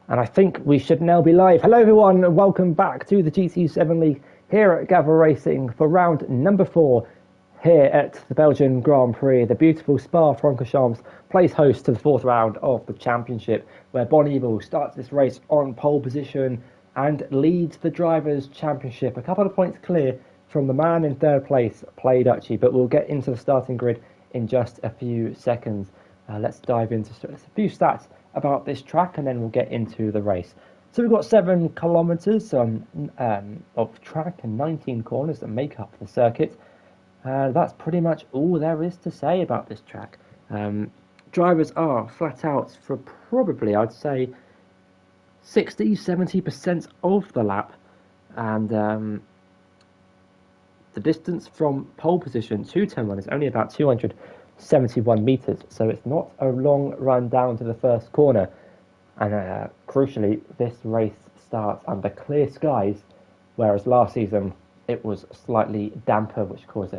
And I think we should now be live. Hello everyone and welcome back to the GT7 League here at Gavra Racing for round number 4 here at the Belgian Grand Prix. The beautiful Francorchamps plays host to the 4th round of the championship, where Bon Evil starts this race on pole position and leads the Drivers' Championship. A couple of points clear from the man in 3rd place, Play Dutchy, but we'll get into the starting grid in just a few seconds. Let's dive into a few stats about this track and then we'll get into the race. So we've got 7 kilometers of track and 19 corners that make up the circuit. That's pretty much all there is to say about this track. Drivers are flat out for probably, I'd say, 60-70% of the lap, and the distance from pole position to turn 1 is only about 271 meters, so it's not a long run down to the first corner. And crucially, this race starts under clear skies, whereas last season it was slightly damper, which caused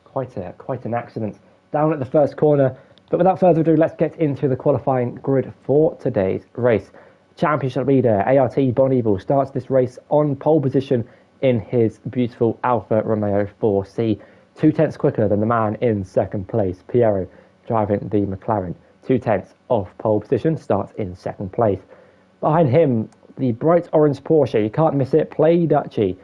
quite an accident down at the first corner. But without further ado, let's get into the qualifying grid for today's race. Championship leader ART Bon Evil starts this race on pole position in his beautiful Alfa Romeo 4C. 2/10 quicker than the man in 2nd place, Piero, driving the McLaren. 2/10 off pole position, starts in 2nd place. Behind him, the bright orange Porsche, you can't miss it, Play Dutchy,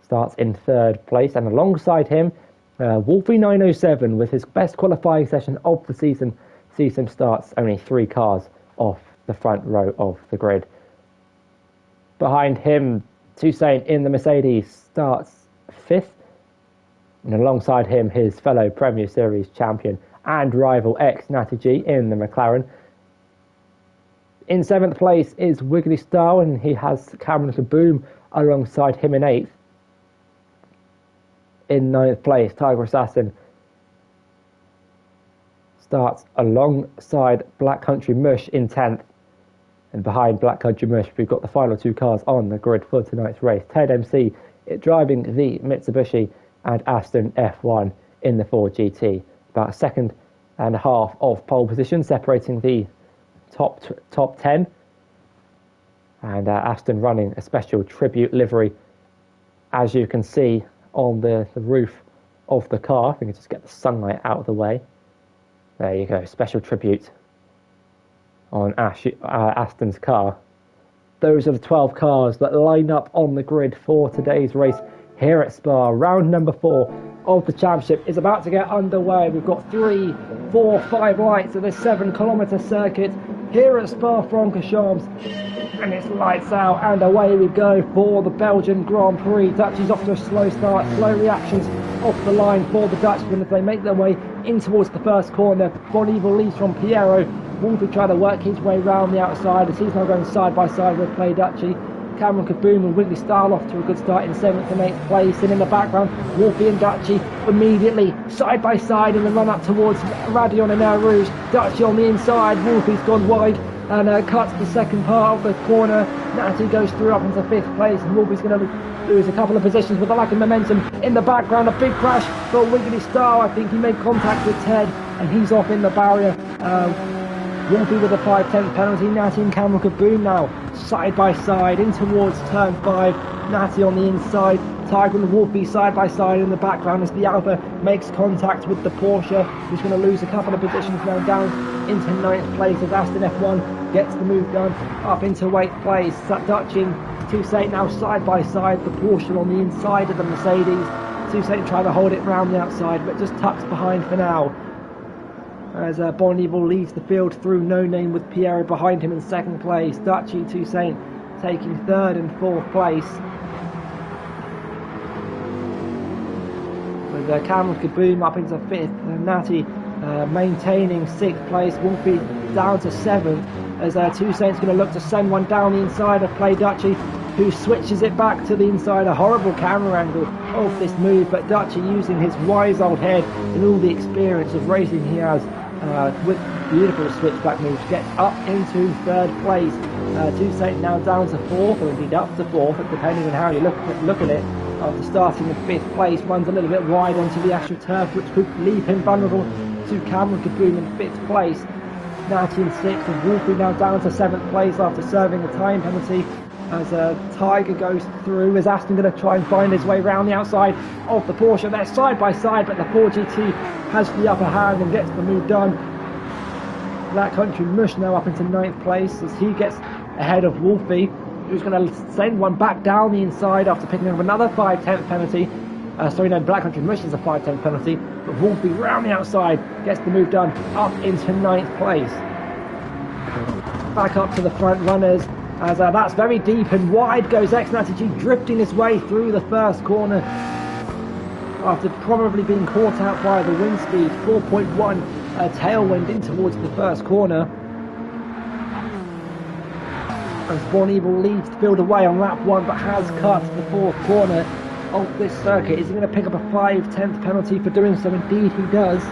starts in 3rd place. And alongside him, Wolfie 907 with his best qualifying session of the season sees him starts only 3 cars off the front row of the grid. Behind him, Toussaint in the Mercedes starts 5th. And alongside him, his fellow Premier Series champion and rival Natty G in the McLaren. In 7th place is Wiggly Style, and he has Cameron Kaboom alongside him in 8th. In 9th place, Tiger Assassin starts alongside Black Country Mush in 10th. And behind Black Country Mush, we've got the final 2 cars on the grid for tonight's race. Ted MC driving the Mitsubishi, and Aston F1 in the Ford GT. About a second and a half of pole position separating the top 10. And Aston running a special tribute livery, as you can see on the roof of the car. I think I just get the sunlight out of the way. There you go, special tribute on Aston's car. Those are the 12 cars that line up on the grid for today's race here at Spa. Round number 4 of the championship is about to get underway. We've got 3, 4, 5 lights of this 7-kilometer circuit here at Spa Francorchamps, and it's lights out and away we go for the Belgian Grand Prix. Dutchy's off to a slow start, slow reactions off the line for the Dutchman as they make their way in towards the first corner. Bon Evil leads from Piero. Wolfie trying to work his way round the outside as he's now going side by side with Play Dutchy. Cameron Kaboom and Wiggly Style off to a good start in 7th and 8th place, and in the background Wolfie and Dutchy immediately side by side in the run up towards Radion and Air Rouge. Dutchy on the inside, Wolfie's gone wide and cuts the second part of the corner. Natty goes through up into 5th place, and Wolfie's going to lose a couple of positions with a lack of momentum. In the background, a big crash for Wiggly Style. I think he made contact with Ted and he's off in the barrier. Wolfie with a 5/10 penalty. Natty and Cameron Kaboom now side by side in towards turn 5. Natty on the inside, Tiger and Wolfie side by side in the background as the Alfa makes contact with the Porsche, who's going to lose a couple of positions now down into 9th place as Aston F1 gets the move done up into 8th place. Dutchy and Toussaint now side by side, the Porsche on the inside of the Mercedes. Toussaint trying to hold it round the outside but just tucks behind for now, as Bon Evil leads the field through No Name with Piero behind him in 2nd place. Dutchy, Toussaint taking 3rd and 4th place, with Cameron Kaboom up into 5th, and Natty maintaining 6th place. Wolfie down to 7th as Toussaint's going to look to send one down the inside of Play Dutchy, who switches it back to the inside. A horrible camera angle of this move, but Dutchy using his wise old head and all the experience of racing he has with beautiful switchback moves, gets up into 3rd place. Toussaint now down to 4th, or indeed up to 4th, depending on how you look at it. After starting in 5th place, runs a little bit wide onto the AstroTurf, which could leave him vulnerable to Cameron Kaboom in 5th place. Natty in 6th, and Wolfie now down to 7th place after serving the time penalty as Tiger goes through. Is Aston going to try and find his way around the outside of the Porsche? They're side by side, but the 4GT has the upper hand and gets the move done. Black Country Mush now up into 9th place as he gets ahead of Wolfie, who's going to send one back down the inside after picking up another 5/10 penalty. Black Country Mush is a 5/10 penalty, but Wolfie round the outside gets the move done up into 9th place. Back up to the front runners as that's very deep and wide goes X-Natty G, drifting his way through the first corner after probably being caught out by the wind speed. 4.1 tailwind in towards the first corner. As Born Evil leads the field away on lap 1, but has cut the 4th corner of this circuit. Is he going to pick up a 5/10 penalty for doing so? Indeed he does.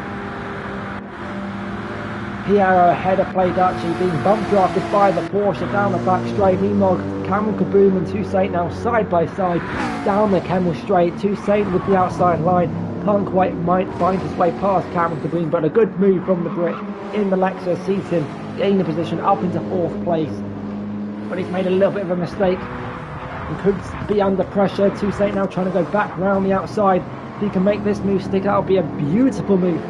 Piero ahead of Play Dutchy, being bump drafted by the Porsche down the back straight. Meanwhile, Cameron Kaboom and Toussaint now side by side down the Camel straight. Toussaint with the outside line can't quite find his way past Cameron Kaboom, but a good move from the Brit in the Lexus sees him gain the position up into 4th place. But he's made a little bit of a mistake and could be under pressure. Toussaint now trying to go back round the outside. If he can make this move stick out, it'll be a beautiful move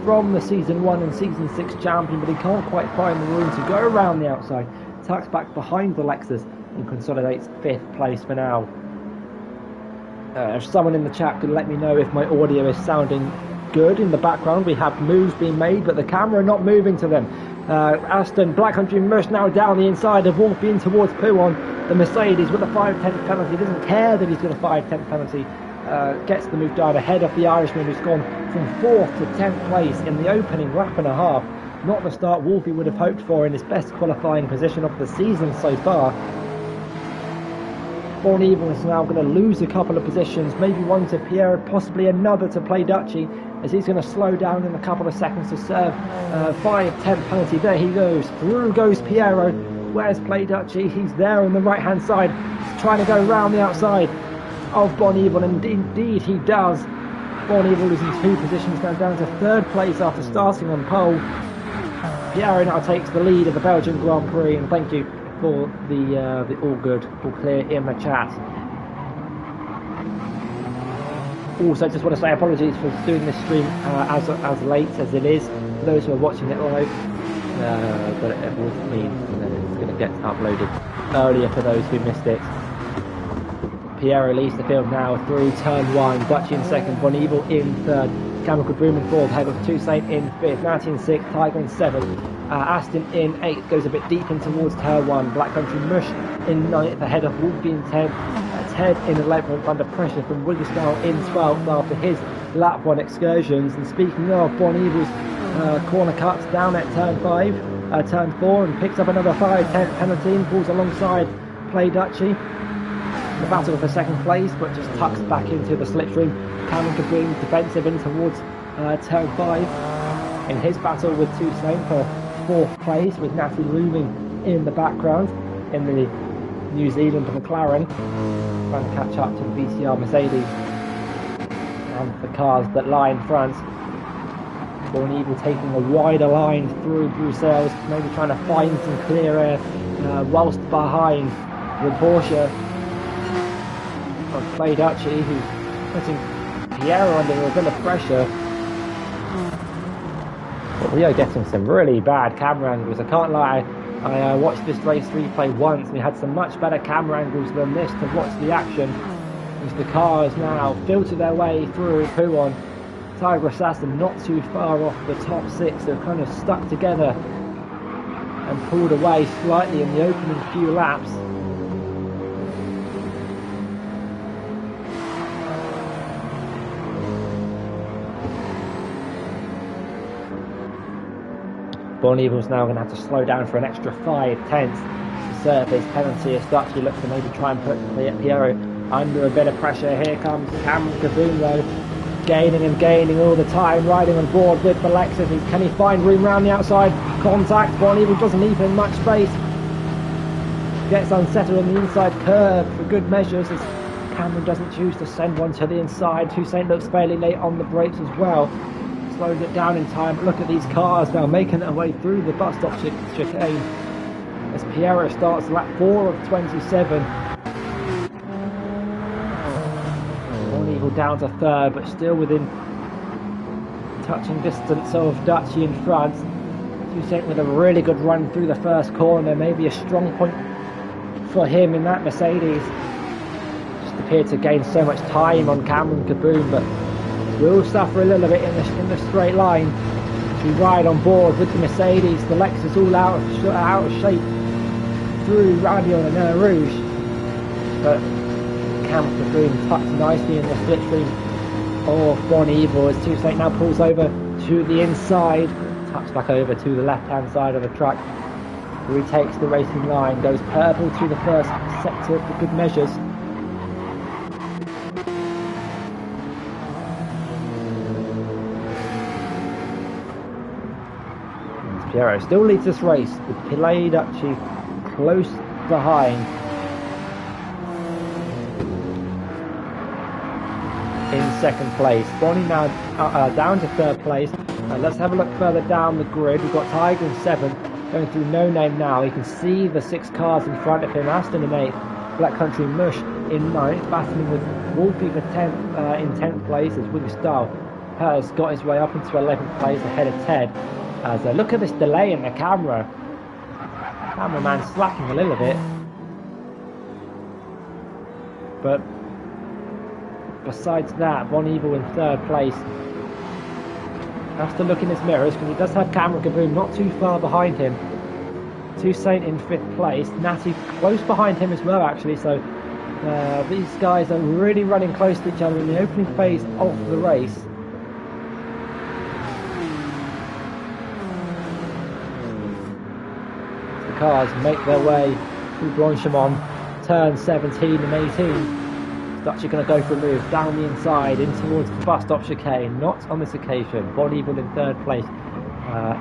from the Season 1 and Season 6 champion, but he can't quite find the room to go around the outside. Tucks back behind the Lexus and consolidates 5th place for now. If someone in the chat could let me know if my audio is sounding good in the background. We have moves being made, but the camera not moving to them. Aston, Black Country Mush now down the inside of Wolfie in towards Pouon. The Mercedes with a 5/10 penalty, doesn't care that he's got a 5/10 penalty, gets the move done ahead of the Irishman, who's gone from 4th to 10th place in the opening lap and a half. Not the start Wolfie would have hoped for in his best qualifying position of the season so far. Born Evil is now going to lose a couple of positions, maybe one to Pierre, possibly another to Play Dutchy, as he's going to slow down in a couple of seconds to serve 5/10 penalty. There he goes, through goes Piero. Where's Play Dutchy? He's there on the right hand side. He's trying to go round the outside of Born Evil, and indeed he does. Born Evil is in 2 positions, now down to 3rd place after starting on pole. Piero now takes the lead of the Belgian Grand Prix, and thank you for the all good, all clear in the chat. Also, just want to say apologies for doing this stream as late as it is for those who are watching it live, but it will mean that it's going to get uploaded earlier for those who missed it. Piero leads the field now through turn 1, Dutchy in 2nd, Born Evil in 3rd, Cameron Kaboom in 4th, ahead of Toussaint in 5th, Natty in 6th, Tiger in 7th, Aston in 8th, goes a bit deep in towards turn 1, Black Country Mush in 9th, ahead of Wolfie in 10th, Ted in 11th, under pressure from Williamstown in 12th after his lap 1 excursions. And speaking of, Born Evil's corner cuts down at turn 4, and picks up another 5/10 penalty and falls alongside Play Dutchy. The battle for 2nd place, but just tucks back into the slipstream. Cameron Kaboom defensive in towards turn 5 in his battle with Toussaint for 4th place, with Natty looming in the background in the New Zealand McLaren, trying to catch up to the VCR Mercedes and the cars that lie in front. Born Evil taking a wider line through Brussels, maybe trying to find some clear air whilst behind the Porsche of Play Dutchy, who's putting Piero under a bit of pressure. But we are getting some really bad camera angles. I can't lie, I watched this race replay once and we had some much better camera angles than this to watch the action, as the cars now filter their way through Pouon. Tiger Assassin not too far off the top 6, they're kind of stuck together and pulled away slightly in the opening few laps. Born Evil's now going to have to slow down for an extra 5/10 to serve his penalty, as Dutchy looks to maybe try and put Piero under a bit of pressure. Here comes Cameron Kaboom though, gaining and gaining all the time, riding on board with the Lexus. Can he find room round the outside? Contact, Born Evil doesn't leave him much space. Gets unsettled on the inside curve for good measures, as Cameron doesn't choose to send one to the inside. Toussaint looks fairly late on the brakes as well. slows it down in time. Look at these cars now making their way through the bus stop chicane as Piero starts lap 4 of 27. One Eagle down to third, but still within touching distance of Duchy in front. Toussaint with a really good run through the first corner, maybe a strong point for him in that Mercedes. Just appeared to gain so much time on Cameron Kaboom, but will suffer a little bit in the straight line. We ride on board with the Mercedes, the Lexus all out of shape through Radion and Eau Rouge, but Cameron Kaboom tucked nicely in the slipstream of Bon Evil as Toussaint now pulls over to the inside, tucks back over to the left hand side of the track, retakes the racing line, goes purple through the first sector for good measures. Piero still leads this race with Pilet Duchy close behind. In second place, Bonnie now down to third place. Let's have a look further down the grid. We've got Tiger in 7th, going through No Name now. You can see the 6 cars in front of him. Aston in 8th, Black Country Mush in 9th, battling with Wolfie for 10th, in 10th place as Wing Style has got his way up into 11th place ahead of Ted. As look at this delay in the camera. Cameraman slacking a little bit, but besides that, Bon Evil in third place. Has to look in his mirrors because he does have Cameron Kaboom not too far behind him. Toussaint in 5th place, Natty close behind him as well actually, so these guys are really running close to each other in the opening phase of the race. The cars make their way through Francorchamps, turn 17 and 18. Duchy going to go for a move down the inside in towards the bus stop chicane. Not on this occasion. Bon Evil in third place.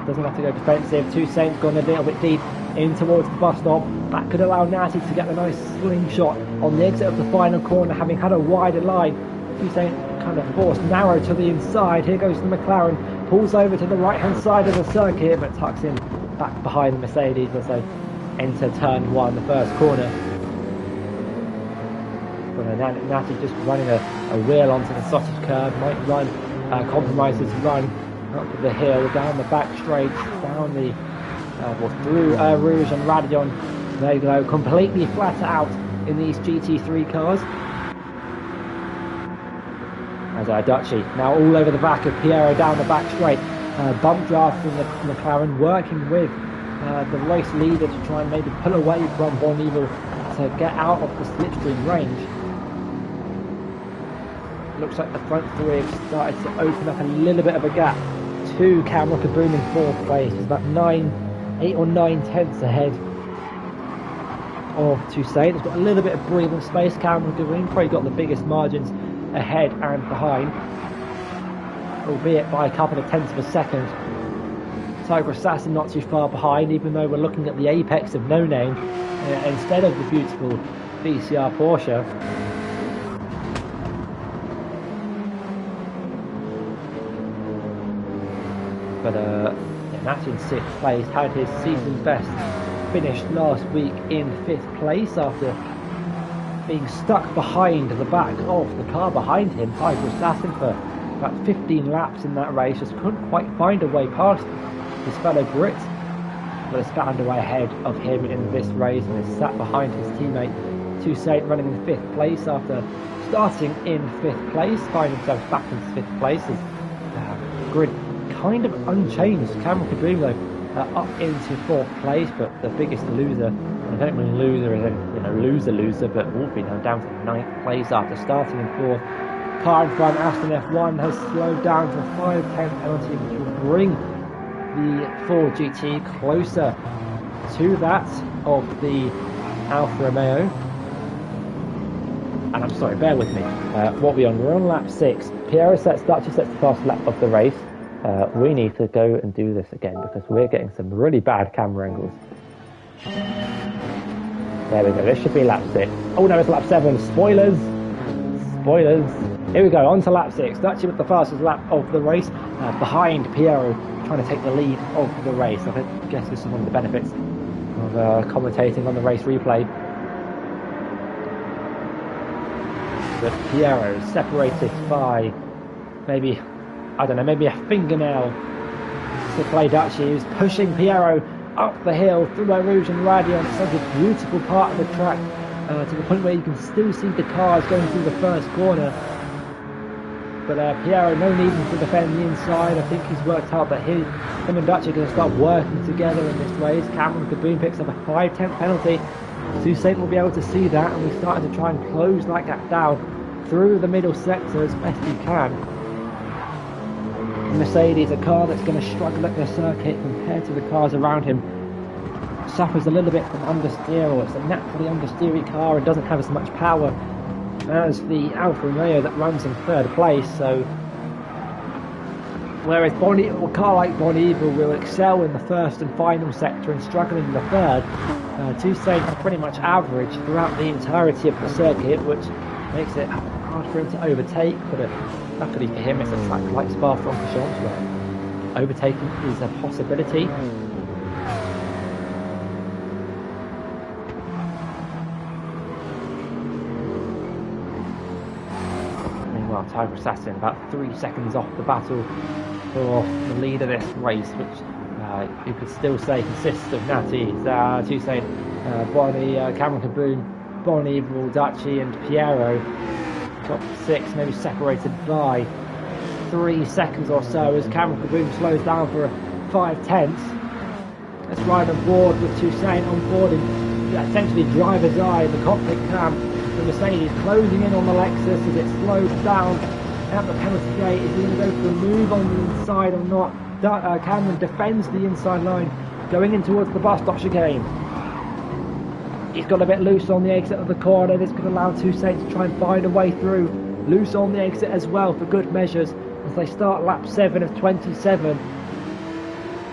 Doesn't have to go defensive. Toussaint's gone a little bit deep in towards the bus stop. That could allow Natty to get a nice slingshot on the exit of the final corner, having had a wider line. Toussaint kind of forced narrow to the inside. Here goes the McLaren. Pulls over to the right hand side of the circuit, but tucks in back behind the Mercedes as they enter turn 1, the first corner. Natty just running a wheel onto the sausage curb, might run, compromise his run up the hill, down the back straight, down the, through Rouge and Radion. There you go, completely flat out in these GT3 cars. As Duchy now all over the back of Piero down the back straight. Bump draft from the McLaren, working with the race leader to try and maybe pull away from Bon Evil to get out of the slipstream range. Looks like the front three have started to open up a little bit of a gap to Cameron Kaboom in 4th place. It's about 8 or 9 tenths ahead of Toussaint. It's got a little bit of breathing space. Cameron Kaboom probably got the biggest margins ahead and behind, albeit by a couple of tenths of a second. Tiger Assassin not too far behind, even though we're looking at the apex of No Name instead of the beautiful VCR Porsche. But Natty in 6th place had his season best finish last week in 5th place after being stuck behind the back of the car behind him. Tiger Assassin for about 15 laps in that race, just couldn't quite find a way past his fellow Brit, but has found a way ahead of him in this race and is sat behind his teammate Toussaint, running in 5th place after starting in 5th place, finding himself back in 5th place as grid kind of unchanged. Cameron Kaboom though up into 4th place, but the biggest loser, I don't mean loser as in loser, but Wolfie now down to 9th place after starting in 4th. Car in front, Aston F1, has slowed down to a 5-10 penalty, which will bring the Ford GT closer to that of the Alfa Romeo. And I'm sorry, bear with me. What are we on? We're on lap 6. Piero Duchy sets the fast lap of the race. We need to go and do this again because we're getting some really bad camera angles. There we go. This should be lap 6. Oh no, it's lap 7. Spoilers. Spoilers. Here we go, on to lap 6. Dutchy with the fastest lap of the race, behind Piero, trying to take the lead of the race. I guess this is one of the benefits of commentating on the race replay. But Piero separated by maybe, I don't know, maybe a fingernail to play Dutchy. He was pushing Piero up the hill through Eau Rouge and Radion. It's such a beautiful part of the track, to the point where you can still see the cars going through the first corner. But Piero, no need to defend the inside. I think he's worked out that him and Dutchy are going to start working together in this race. Cameron Caboon picks up a 5/10 penalty. Toussaint will be able to see that, and we started to try and close that gap down through the middle sector as best he can. Mercedes, a car that's going to struggle at the circuit compared to the cars around him, suffers a little bit from understeer, or it's a naturally understeery car and doesn't have as much power as the Alfa Romeo that runs in third place. So whereas a car like Bon Evil will excel in the first and final sector and struggle in the third, Toussaint are pretty much average throughout the entirety of the circuit, which makes it hard for him to overtake. But luckily for him, it's a track like Francorchamps where overtaking is a possibility. Meanwhile, Tiger Assassin about 3 seconds off the battle for the lead of this race, which you could still say consists of Natty, Toussaint, Bonnie, Cameron Caboon, Bon Evil, Dutchy and Piero. Top 6 maybe separated by 3 seconds or so as Cameron Caboon slows down for 5/10. Let's ride on board with Toussaint on board in essentially driver's eye, the cockpit cam. The Mercedes closing in on the Lexus as it slows down at the penalty gate. Is he going to go for a move on the inside or not? Cameron defends the inside line, going in towards the bus stop chicane. He's got a bit loose on the exit of the corner. This could allow Toussaint to try and find a way through. Loose on the exit as well for good measures as they start lap 7 of 27.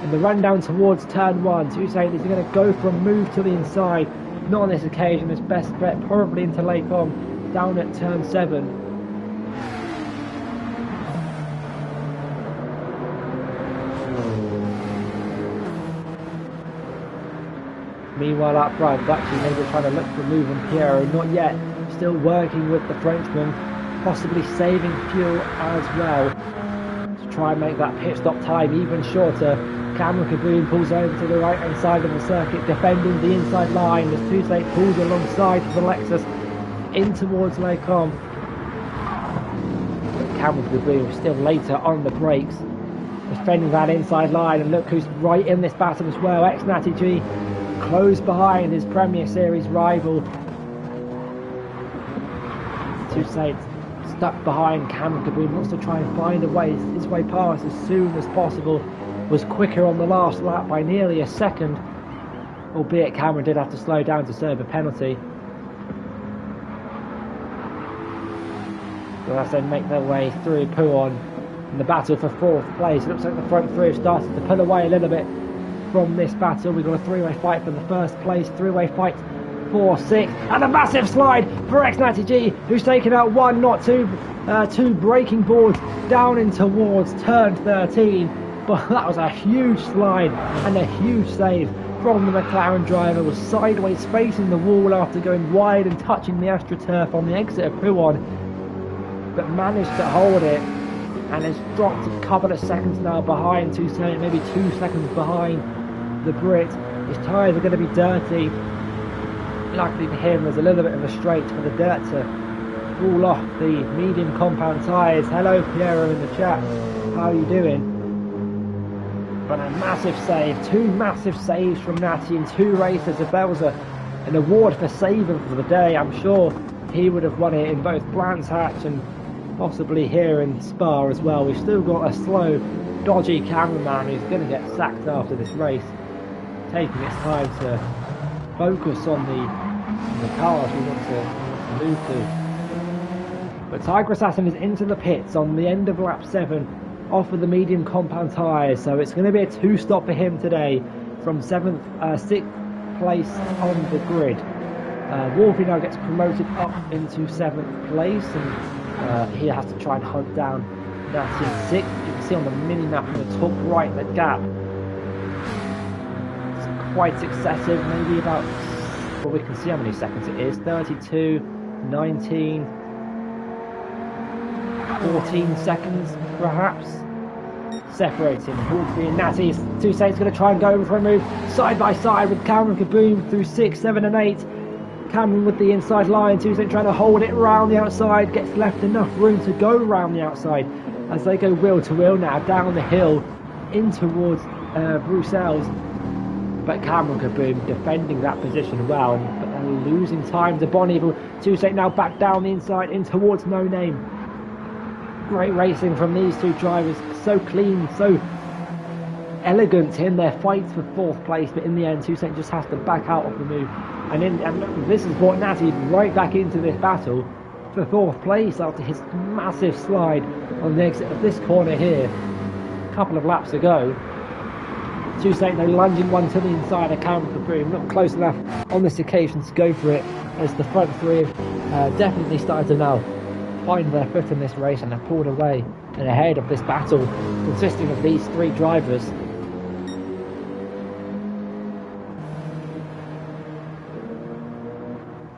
And the run down towards turn 1. Toussaint is going to go for a move to the inside. Not on this occasion. His best bet probably into Les Combes down at turn 7. Meanwhile up front, Dutchy maybe trying to look for a move on Piero, not yet, still working with the Frenchman, possibly saving fuel as well to try and make that pit stop time even shorter. Cameron Caboon pulls over to the right hand side of the circuit, defending the inside line as Toussaint pulls alongside the Lexus in towards Les Combes. But Cameron Caboon still later on the brakes, defending that inside line, and look who's right in this battle as well, ex-Natty G. Close behind his Premier Series rival. Toussaint stuck behind Cameron Caboon, wants to try and find his way past as soon as possible. Was quicker on the last lap by nearly a second, albeit Cameron did have to slow down to serve a penalty. So as they make their way through Pouhon in the battle for 4th place, it looks like the front three have started to pull away a little bit from this battle. We've got a 3-way fight for the 1st place, 3-way fight for 6th, and a massive slide for ex-Natty G, who's taken out 1, not 2, 2 braking boards down in towards turn 13. But that was a huge slide and a huge save from the McLaren driver. Was sideways facing the wall after going wide and touching the AstroTurf on the exit of Pouhon, but managed to hold it and has dropped a couple of seconds now behind Toussaint, maybe 2 seconds behind the Brit. His tyres are going to be dirty. Luckily for him, there's a little bit of a straight for the dirt to fall off the medium compound tyres. Hello Piero in the chat, how are you doing? But a massive save, 2 massive saves from Natty in 2 races. If there was an award for saver for the day, I'm sure he would have won it in both Brands Hatch and possibly here in Spa as well. We've still got a slow, dodgy cameraman who's going to get sacked after this race, taking its time to focus on the cars we want to move to. But Tiger Assassin is into the pits on the end of lap 7 off of the medium compound tyres, so it's going to be a 2-stop for him today from 6th place on the grid. Wolfie now gets promoted up into 7th place, and He has to try and hunt down Natty in 6th. You can see on the mini-map in the top right the gap. It's quite excessive, maybe about, well, we can see how many seconds it is, 32, 19, 14 seconds perhaps, separating Hawksby and Natty. Toussaint's going to try and go over for a move side by side with Cameron Kaboom through 6, 7 and 8. Cameron with the inside line, Toussaint trying to hold it round the outside, gets left enough room to go round the outside as they go wheel to wheel now down the hill in towards Bruxelles. But Cameron Kaboom defending that position well and losing time to Bonneville. Toussaint now back down the inside in towards No Name. Great racing from these two drivers, so clean, so elegant in their fights for 4th place, but in the end Toussaint just has to back out of the move, and this has brought Natty right back into this battle for 4th place after his massive slide on the exit of this corner here a couple of laps ago. Toussaint though lunging one to the inside of Cameron Kaboom, not close enough on this occasion to go for it, as the front three have definitely started to now find their foot in this race and have pulled away and ahead of this battle consisting of these 3 drivers.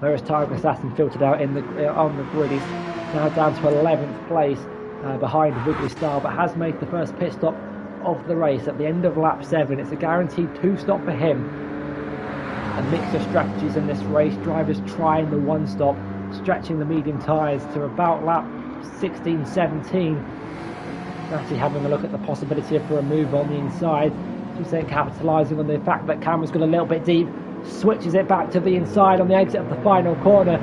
There is Tiger Assassin filtered out in on the grid. He's now down to 11th place behind Wiggly Star, but has made the first pit stop of the race at the end of lap 7. It's a guaranteed 2-stop for him. A mix of strategies in this race. Drivers trying the 1-stop, stretching the medium tyres to about lap 16, 17. Natty having a look at the possibility for a move on the inside. Toussaint capitalising on the fact that Cameron's got a little bit deep, switches it back to the inside on the exit of the final corner.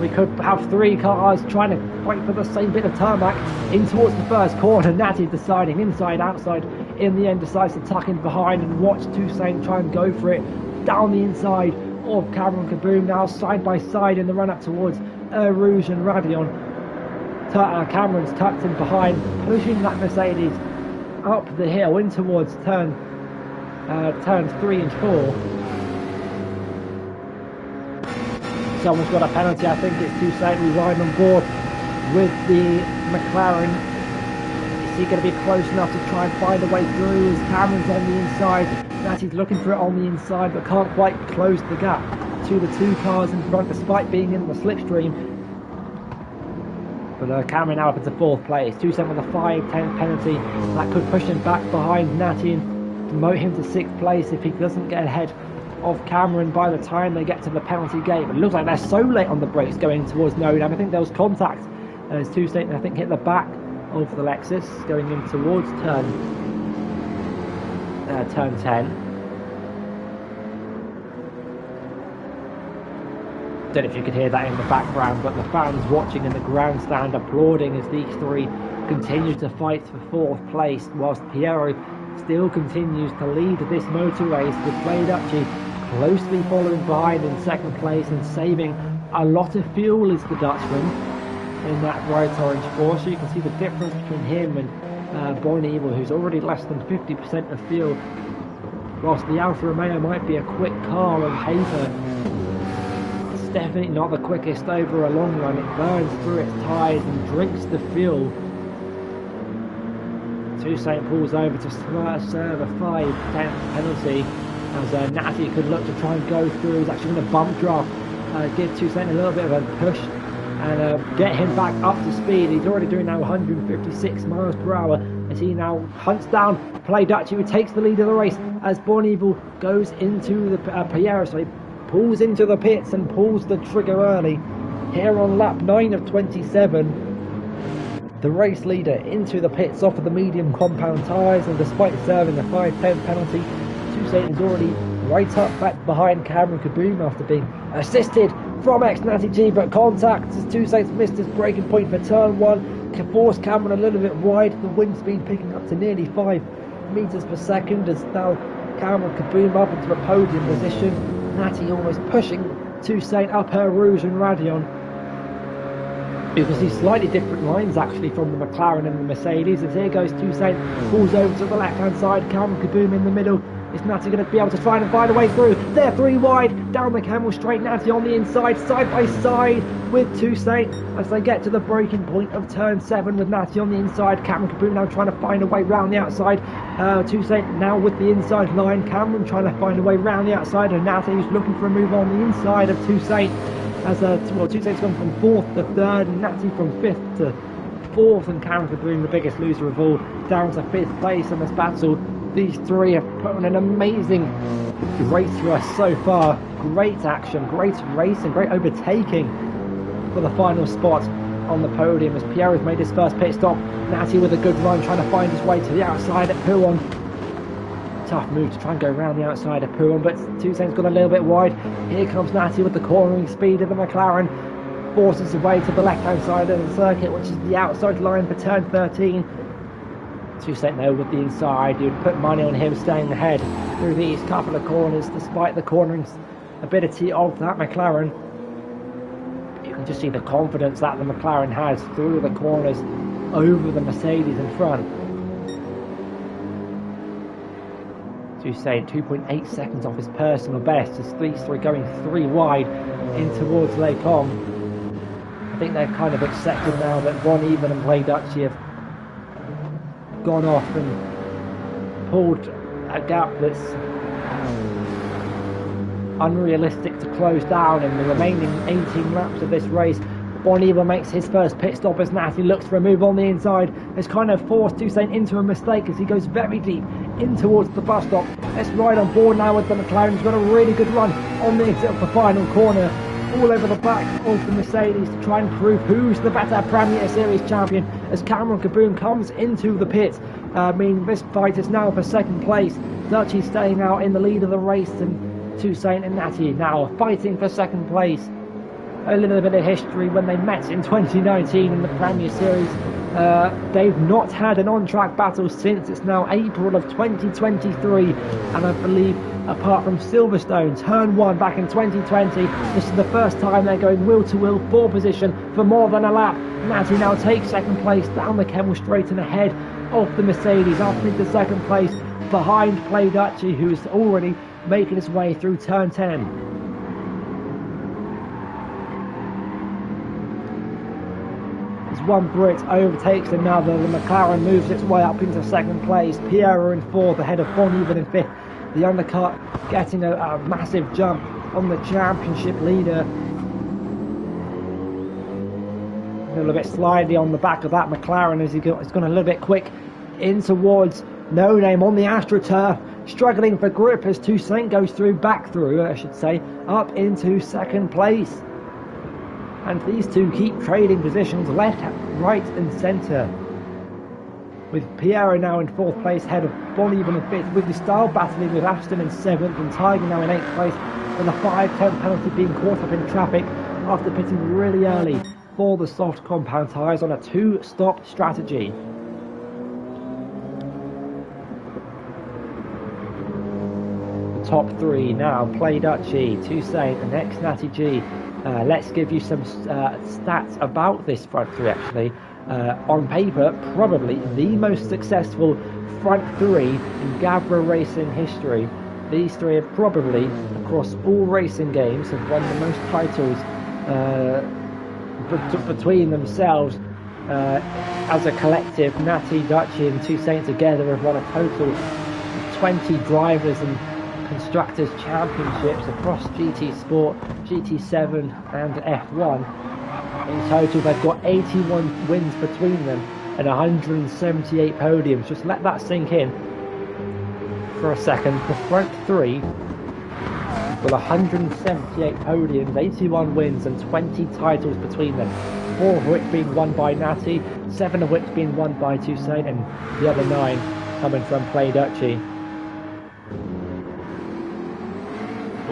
We could have 3 cars trying to fight for the same bit of tarmac in towards the first corner. Natty deciding inside, outside. In the end decides to tuck in behind and watch Toussaint try and go for it down the inside of Cameron Kaboom, now side by side in the run up towards Rouge and Ravion. Cameron's tucked in behind, pushing that Mercedes up the hill in towards turns 3 and 4. Someone's got a penalty, I think it's Toussaint who's right on board with the McLaren. Is he going to be close enough to try and find a way through as Cameron's on the inside? Natty's looking for it on the inside but can't quite close the gap to the 2 cars in front despite being in the slipstream. But Cameron now up into 4th place. Toussaint with a 5-10 penalty that could push him back behind Natty and demote him to 6th place if he doesn't get ahead of Cameron by the time they get to the penalty gate. But it looks like they're so late on the brakes going towards No Name. I think there was contact as Toussaint I think hit the back of the Lexus going in towards turn 10. Don't know if you could hear that in the background, but the fans watching in the grandstand applauding as these 3 continue to fight for 4th place, whilst Piero still continues to lead this motor race with Ray Ducci closely following behind in 2nd place and saving a lot of fuel as the Dutchman in that bright orange Porsche. You can see the difference between him and Bonneville, who's already less than 50% of fuel, whilst the Alfa Romeo might be a quick car on paper. It's definitely not the quickest over a long run. It burns through its tyres and drinks the fuel. Toussaint pulls over to serve a 5-10 penalty as Natty could look to try and go through. He's actually going to bump draft, give Toussaint a little bit of a push and get him back up to speed. He's already doing now 156 miles per hour as he now hunts down Play Dutchie, who takes the lead of the race as Bonneville goes into the Piero, so he pulls into the pits and pulls the trigger early here on lap 9 of 27. The race leader into the pits off of the medium compound tyres, and despite serving a 5-10 penalty, Toussaint is already right up back behind Cameron Kaboom after being assisted from ex-Natty G, but contact as Toussaint's missed his braking point for turn 1, forced Cameron a little bit wide, the wind speed picking up to nearly 5 metres per second as now Cameron Kaboom up into a podium position. Natty almost pushing Toussaint up her Rouge and Ravion. You can see slightly different lines actually from the McLaren and the Mercedes, as here goes Toussaint, pulls over to the left hand side, Cameron Kaboom in the middle, Is Natty going to be able to try and find a way through? They're 3 wide, down the camel straight, Natty on the inside, side by side with Toussaint as they get to the breaking point of turn 7 with Natty on the inside. Cameron Caboon now trying to find a way round the outside. Toussaint now with the inside line. Cameron trying to find a way round the outside, and Natty is looking for a move on the inside of Toussaint. As Toussaint's gone from 4th to 3rd, and Natty from 5th to 4th, and Cameron Caboon, the biggest loser of all, down to 5th place in this battle. These three have put on an amazing race for us so far. Great action, great racing, great overtaking for the final spot on the podium as Pierre has made his first pit stop. Natty with a good run, trying to find his way to the outside at Pouon. Tough move to try and go around the outside of Pouon, but Toussaint's got a little bit wide. Here comes Natty with the cornering speed of the McLaren. Forces his way to the left-hand side of the circuit, which is the outside line for turn 13. Toussaint though with the inside, you'd put money on him staying ahead through these couple of corners, despite the cornering ability of that McLaren. You can just see the confidence that the McLaren has through the corners over the Mercedes in front. Toussaint 2.8 seconds off his personal best as these three going 3 wide in towards Les Combes. I think they've kind of accepted now that Von Even and Play Dutchy have gone off and pulled a gap that's unrealistic to close down in the remaining 18 laps of this race. Von Even makes his first pit stop as Natty looks for a move on the inside. It's kind of forced Toussaint into a mistake as he goes very deep in towards the bus stop. Let's ride on board now with the McLaren. He's got a really good run on the exit of the final corner, all over the back of the Mercedes to try and prove who's the better Premier Series champion as Cameron Caboon comes into the pit. This fight is now for 2nd place. Dutchy staying out in the lead of the race, and Toussaint and Natty now fighting for 2nd place. A little bit of history: when they met in 2019 in the Premier Series, they've not had an on-track battle since. It's now April of 2023, and I believe apart from Silverstone turn 1 back in 2020, this is the first time they're going wheel to wheel for position for more than a lap. Natty now takes 2nd place down the Kemmel Straight and ahead of the Mercedes, up into 2nd place behind Play Dutchy, who is already making his way through turn 10. One Brit overtakes another. The McLaren moves its way up into 2nd place. Pierre in 4th, ahead of Von Even in 5th. The undercut getting a massive jump on the championship leader. A little bit slidey on the back of that McLaren as it's gone a little bit quick in towards No Name on the AstroTurf. Struggling for grip as Toussaint goes back through, I should say, up into 2nd place. And these two keep trading positions left, right and centre. With Pierre now in 4th place, ahead of Von Even in 5th, with the style battling with Aston in 7th and Tiger now in 8th place, with a 5-10 penalty being caught up in traffic after pitting really early for the soft compound tyres on a 2-stop strategy. The top 3 now: Play Dutchy, Toussaint and ex-Natty G. Let's give you some stats about this front 3 actually. On paper, probably the most successful front 3 in Gavra racing history. These 3 have probably, across all racing games, have won the most titles between themselves. As a collective, Natty, Dutchy and Toussaint together have won a total of 20 drivers and Constructors' Championships across GT Sport, GT7 and F1. In total they've got 81 wins between them and 178 podiums. Just let that sink in for a second. The front 3 with 178 podiums, 81 wins and 20 titles between them. 4 of which being won by Natty, 7 of which being won by Toussaint, and the other 9 coming from Play Dutchy.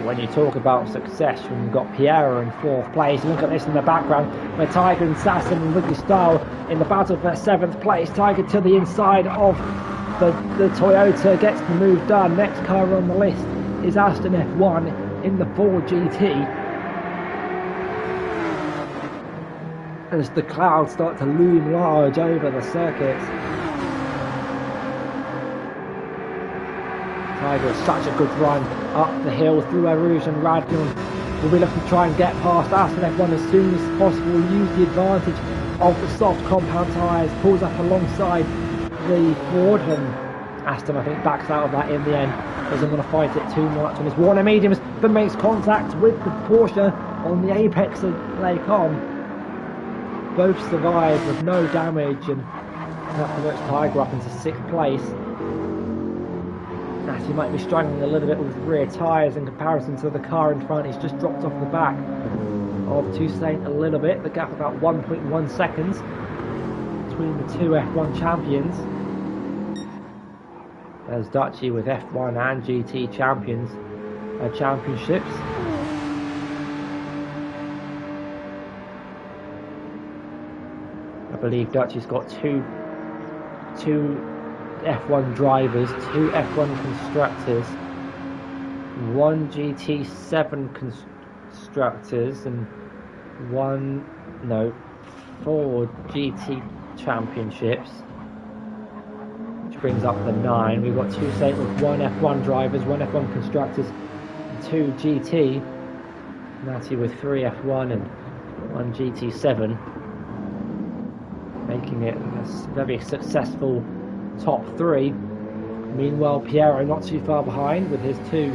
When you talk about success, when you've got Pierre in 4th place, look at this in the background where Tiger and Sasson and Ricky Style in the battle for 7th place. Tiger to the inside of the Toyota gets the move done. Next car on the list is Aston F1 in the Ford GT. As the clouds start to loom large over the circuit, Tiger. Such a good run up the hill through Eau Rouge, and Radion will be looking to try and get past Aston F1 as soon as possible. Use the advantage of the soft compound tyres, pulls up alongside the Ford, and Aston, I think, backs out of that in the end. Doesn't want to fight it too much, and it's Warner Mediums that makes contact with the Porsche on the apex of Lake On. Both survive with no damage, and that promotes Tiger up into 6th place. He might be struggling a little bit with rear tyres in comparison to the car in front. He's just dropped off the back of Toussaint a little bit. The gap about 1.1 seconds between the two F1 champions. There's Dutchy with F1 and GT championships. I believe Dutchy's got two F1 drivers, 2 F1 constructors, 1 GT7 constructors, and 4 GT championships, which brings up the 9. We've got Toussaint with 1 F1 drivers, 1 F1 constructors, and 2 GT. Natty with 3 F1 and 1 GT7, making it a very successful top 3. Meanwhile, Piero not too far behind with his 2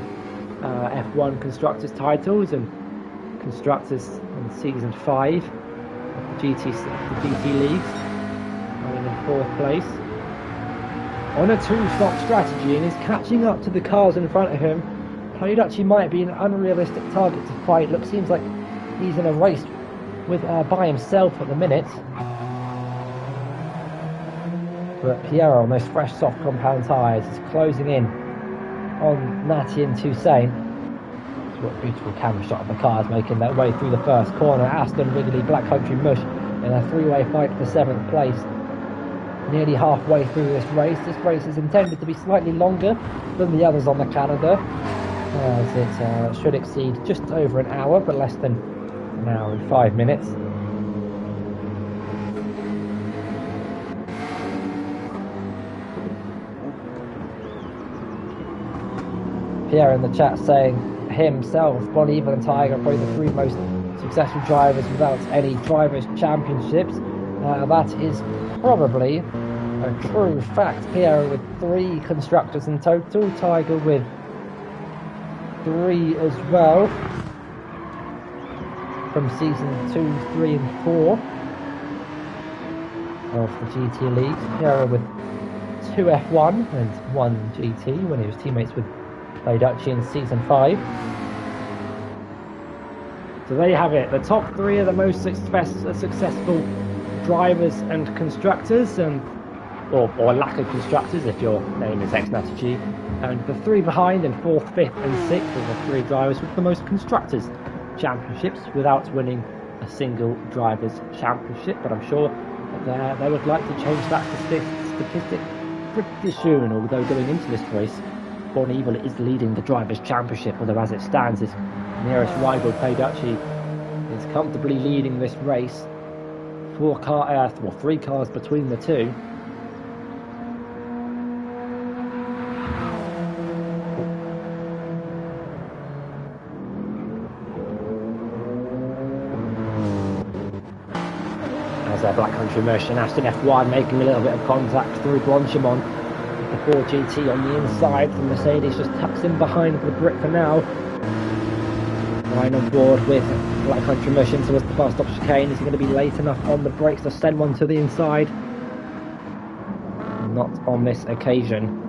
F1 constructors titles and constructors in season 5 of the GT leagues, going in 4th place on a 2-stop strategy, and is catching up to the cars in front of him. Dutchy might be an unrealistic target to fight. Seems like he's in a race with by himself at the minute. But Piero on those fresh soft compound tyres is closing in on Natty and Toussaint. What a beautiful camera shot of the cars making their way through the first corner. Aston, Wrigley, Black Country Mush in a 3-way fight for 7th place. Nearly halfway through this race. This race is intended to be slightly longer than the others on the calendar, as it should exceed just over an hour, but less than an hour and 5 minutes. Pierre in the chat saying himself, Bonneville and Tiger are probably the 3 most successful drivers without any drivers' championships. That is probably a true fact. Pierre with 3 constructors in total, Tiger with 3 as well from season 2, 3 and 4 of the GT leagues. Pierre with 2 F1 and 1 GT when he was teammates with Dutchy in season 5. So there you have it. The top 3 are the most successful drivers and constructors, or lack of constructors if your name is X-Natty, and the 3 behind in 4th, 5th and 6th are the 3 drivers with the most constructors championships without winning a single drivers championship. But I'm sure that they would like to change that statistic pretty soon, although going into this race Bonneville is leading the drivers championship, although as it stands his nearest rival Dutchy is comfortably leading this race. 3 cars between the 2. As Black Country Mush and Aston F1 making a little bit of contact through Blanchimont. The 4 GT on the inside, the Mercedes just tucks in behind the brick for now. Ryan on board with Black Country Mush into the fast stop chicane. Is he going to be late enough on the brakes to send one to the inside? Not on this occasion.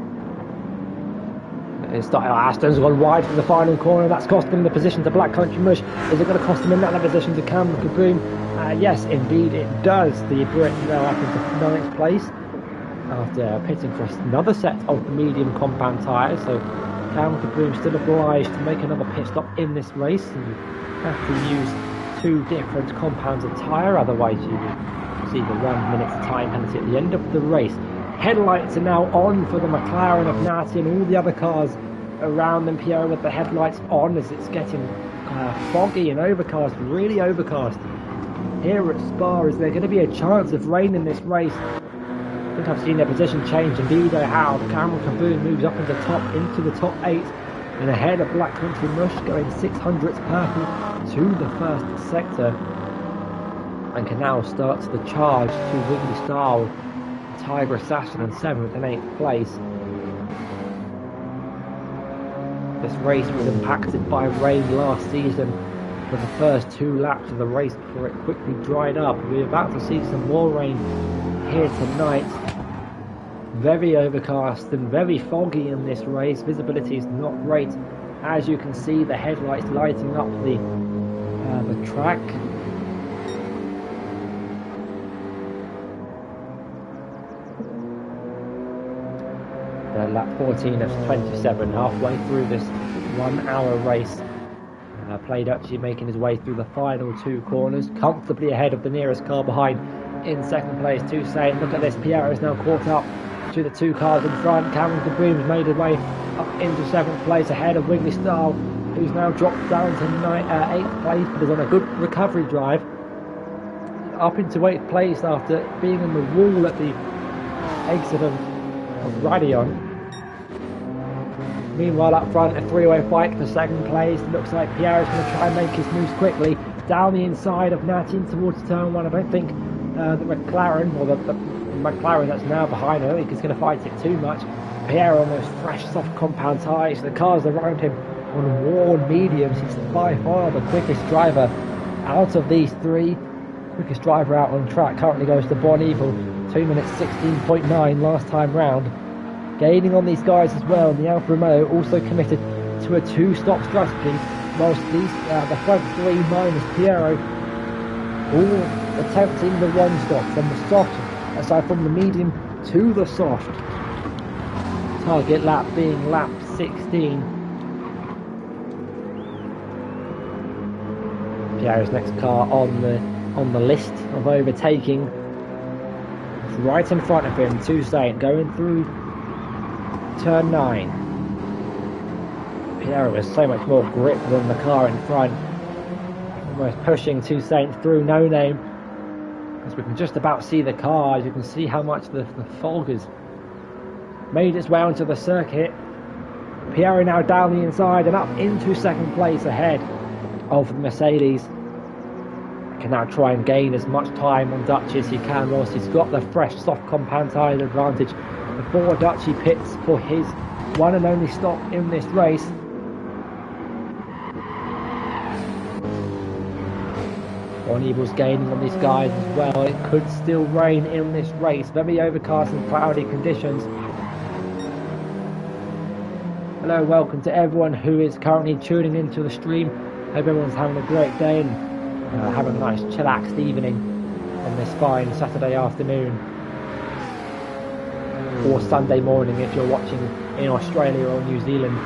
Aston's gone wide for the final corner. That's cost him the position to Black Country Mush. Is it going to cost him another position to Cameron Kaboom? Yes, indeed it does. The Brit now up into 9th place after pitting for another set of medium compound tyres. So Cameron Kaboom still obliged to make another pit stop in this race. And you have to use 2 different compounds of tyre, otherwise you see the 1 minute's time penalty at the end of the race. Headlights are now on for the McLaren of Natty and all the other cars around them. Pierre with the headlights on as it's getting foggy and overcast, really overcast here at Spa. Is there going to be a chance of rain in this race? think I've seen their position change. Indeed I have. Cameron Kaboom moves up into the top 8 and ahead of Black Country Mush, going 600ths purple to the first sector, and can now start the charge to Wiggly Style, Tiger Assassin in 7th and 8th place. This race was impacted by rain last season for the first 2 laps of the race before it quickly dried up. We're about to see some more rain here tonight. Very overcast and very foggy in this race. Visibility is not great. As you can see, the headlights lighting up the track. Lap 14 of 27, halfway through this 1 hour race. Played actually making his way through the final 2 corners, comfortably ahead of the nearest car behind. In 2nd place, Toussaint. Look at this, Pierre is now caught up to the 2 cars in front. Cameron Kaboom's made his way up into 7th place ahead of Wiggly Style, who's now dropped down to 8th place, but is on a good recovery drive. Up into 8th place after being on the wall at the exit of Radion. Meanwhile, up front, a 3-way fight for 2nd place. Looks like Pierre is going to try and make his moves quickly down the inside of Natty towards turn 1. I don't think the McLaren, or the McLaren that's now behind her, I think he's going to fight it too much. Pierre on those fresh, soft compound tyres. The cars around him on worn mediums. He's by far the quickest driver out of these 3. Quickest driver out on track currently goes to Bon Evil, 2 minutes 16.9 last time round. Gaining on these guys as well. The Alfa Romeo also committed to a 2-stop strategy, whilst these the front 3 minus Piero all attempting the 1-stop from the soft, aside from the medium to the soft. Target lap being lap 16. Piero's next car on the list of overtaking. It's right in front of him, Toussaint going through turn 9. Piero has so much more grip than the car in front. Almost pushing Toussaint through No Name, as we can just about see the car. As you can see how much the fog has made its way onto the circuit. Piero now down the inside and up into 2nd place ahead of the Mercedes. Can now try and gain as much time on Dutchy as he can, whilst he's got the fresh soft compound tyre advantage before Dutchy pits for his one and only stop in this race. Bon Evil's gaining on these guys as well. It could still rain in this race. Very overcast and cloudy conditions. Hello, welcome to everyone who is currently tuning into the stream. Hope everyone's having a great day and having a nice chillaxed evening on this fine Saturday afternoon. Or Sunday morning if you're watching in Australia or New Zealand.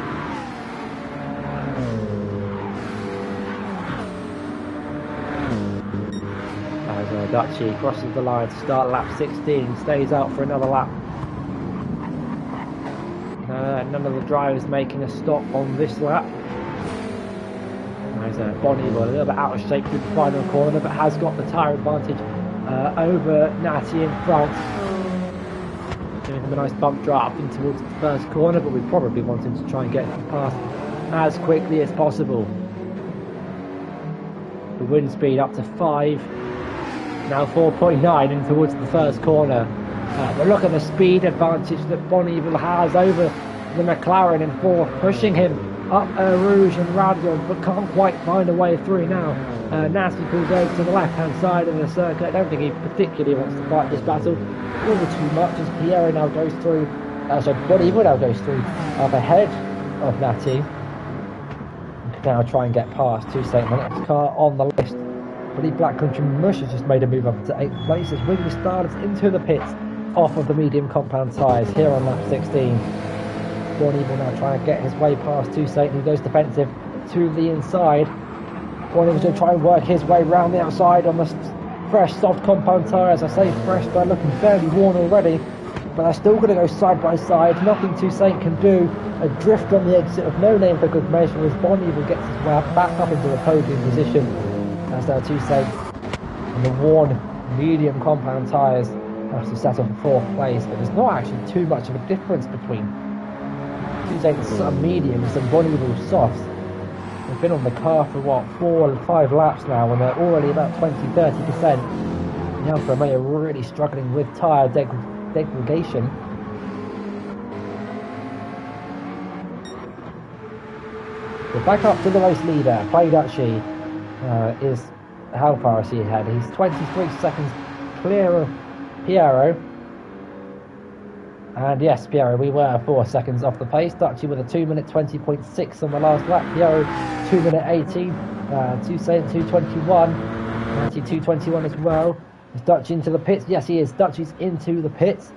As Dutchy crosses the line to start lap 16, stays out for another lap. None of the drivers making a stop on this lap. As Bon Evil a little bit out of shape through the final corner, but has got the tyre advantage over Natty in front. Giving him a nice bump drive in towards the first corner, but we probably want him to try and get him past as quickly as possible. The wind speed up to 5, now 4.9 in towards the first corner. But look at the speed advantage that Bon Evil has over the McLaren in 4th, pushing him up Rouge and Radion, but can't quite find a way through now. Nasty pulls over to the left-hand side of the circuit. I don't think he particularly wants to fight this battle all too much, as Piero now goes through, so Bon Evil now goes through up ahead of Natty. And can now try and get past Toussaint, the next car on the list. I believe Black Country Mush has just made a move up to 8th place as Wiggly starts into the pits off of the medium compound tyres here on lap 16. Bon Evil now trying to get his way past Toussaint, who goes defensive to the inside. Bon Evil's going to try and work his way round the outside on the fresh soft compound tyre. As I say fresh, they're looking fairly worn already, but they're still going to go side by side. Nothing Toussaint can do. A drift on the exit of No Name for good measure as Bon Evil gets his way back up into the podium position. As now Toussaint on the worn medium compound tyres Actually settle for fourth place, but there's not actually too much of a difference between Two Saints mediums and Bonneville softs. They've been on the car for what, 4 or 5 laps now, and they're already about 20-30%. The Alfa Romeo are really struggling with tyre degradation. We're back up to the race leader. Playducci is, how far is he ahead? He's 23 seconds clear of Piero. And yes, Piero, we were 4 seconds off the pace. Ducci with a 2-minute 20.6 on the last lap. Piero 2-minute 18. Toussaint 2:21. Nancy 2:21 as well. Is Ducci into the pits? Yes, he is. Ducci's into the pits.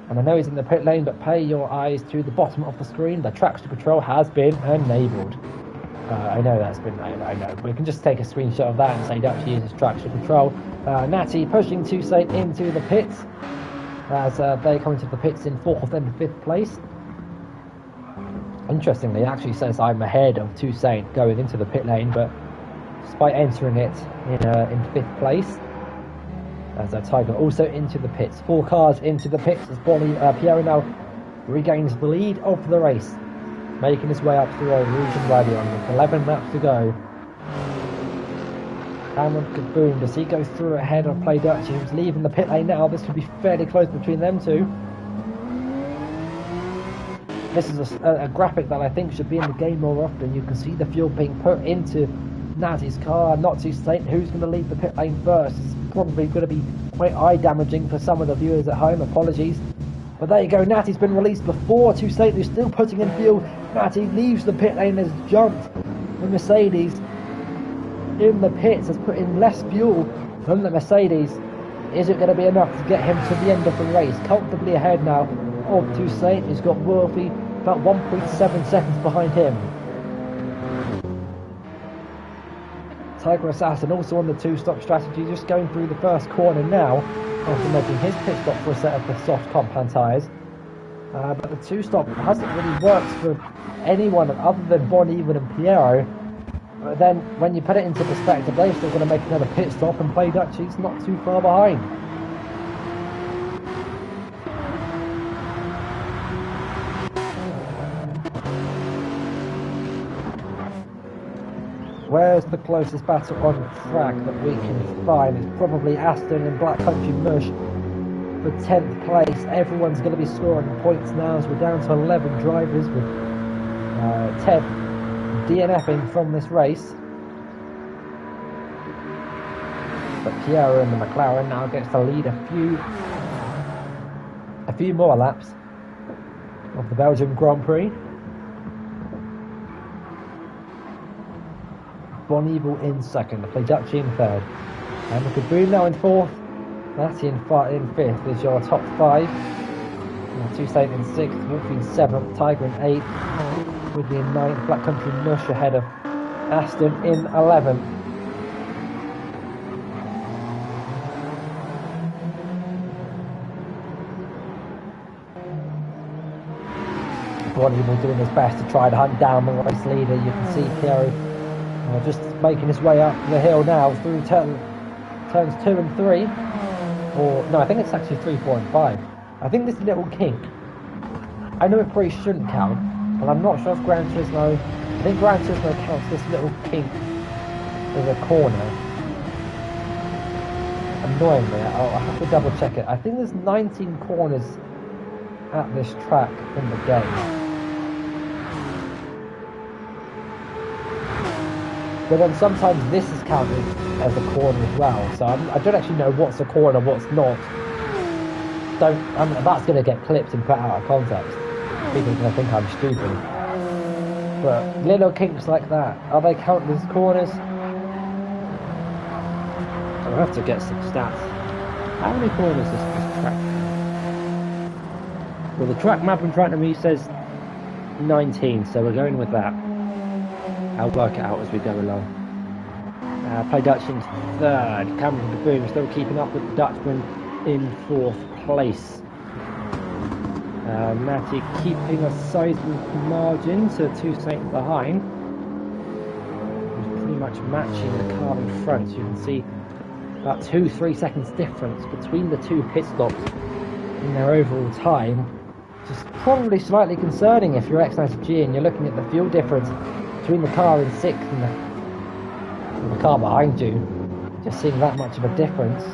And I know he's in the pit lane, but pay your eyes to the bottom of the screen. The traction control has been enabled. I know that's been, I know. We can just take a screenshot of that and say Ducci uses traction control. Natty pushing Toussaint into the pits as they come into the pits in 4th and 5th place. Interestingly, it actually says I'm ahead of Toussaint going into the pit lane, but despite entering it in 5th place, as Tiger also into the pits. 4 cars into the pits as Piero now regains the lead of the race, making his way up through a region radion with 11 laps to go. Cameron Kaboom, does he go through ahead of Playducci, who's leaving the pit lane now? This could be fairly close between them two. This is a graphic that I think should be in the game more often. You can see the fuel being put into Natty's car, not Toussaint. Who's going to leave the pit lane first? It's probably going to be quite eye damaging for some of the viewers at home. Apologies. But there you go, Natty's been released before Toussaint, who's still putting in fuel. Natty leaves the pit lane, has jumped. The Mercedes in the pits has put in less fuel than the Mercedes. Is it going to be enough to get him to the end of the race? Comfortably ahead now of Toussaint, who's got Wolfie about 1.7 seconds behind him. Tiger Assassin also on the 2-stop strategy, just going through the first corner now after making his pit stop for a set of the soft Complan tyres. But the 2-stop hasn't really worked for anyone other than Bon Even and Piero. But then when you put it into perspective, they're still going to make another pit stop, and Playducci's not too far behind. Where's the closest battle on track that we can find? It's probably Aston and Black Country Mush for 10th place. Everyone's going to be scoring points now as we're down to 11 drivers with Ted DNFing from this race. But Piero and the McLaren now gets to lead a few more laps of the Belgium Grand Prix. Bon Evil in second, Playducci in third, and the Kaboom now in fourth. Natty in 5th is your top 5. Toussaint in 6th, Wolfie in 7th, Tiger in 8th, Woodley in 9th, Black Country Mush ahead of Aston in 11th. Bon Evil doing his best to try to hunt down the race leader. You can see Piero just making his way up the hill now through turns 2 and 3. Or, no, I think it's actually 3, 4 and 5. I think this little kink, I know it probably shouldn't count, but I'm not sure if Gran Turismo, I think Gran Turismo counts this little kink as a corner. Annoyingly, I'll have to double check it. I think there's 19 corners at this track in the game. But then sometimes this is counted as a corner as well. So I don't actually know what's a corner, what's not. That's going to get clipped and put out of context. People are going to think I'm stupid. But little kinks like that, are they counted as corners? I'll have to get some stats. How many corners is this track? Well, the track map in front of me says 19, so we're going with that. I'll work it out as we go along. Playducci in 3rd. Cameron Kaboom still keeping up with the Dutchman in 4th place. Natty keeping a sizable margin to Toussaint behind. He's pretty much matching the car in front. You can see about 2-3 seconds difference between the two pit stops in their overall time, which is probably slightly concerning if you're X90G and you're looking at the fuel difference between the car in 6th and the car behind you, just seeing that much of a difference.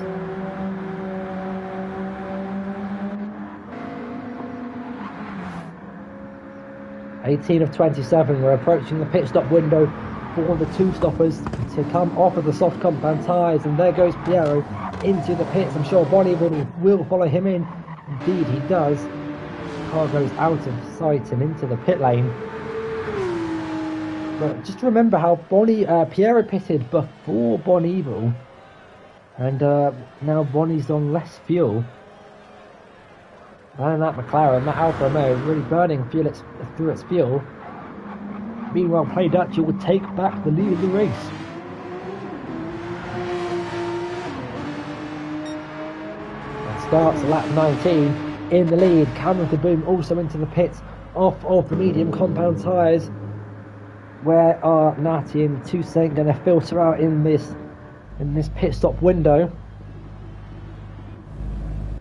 "18 of 27, we're approaching the pit stop window for the two stoppers to come off of the soft compound tyres, and there goes Piero into the pits. I'm sure Bonnie will follow him in. Indeed he does. The car goes out of sight and into the pit lane. But just remember how Piero pitted before Boneville, and now Bonnie's on less fuel. And that McLaren, that Alfa Romeo, is really burning fuel through its fuel. Meanwhile, Play Dutchy would take back the lead of the race. And starts lap 19 in the lead. Cameron de Boom also into the pits off of the medium compound tyres. Where are Natty and Toussaint going to filter out in this pit stop window?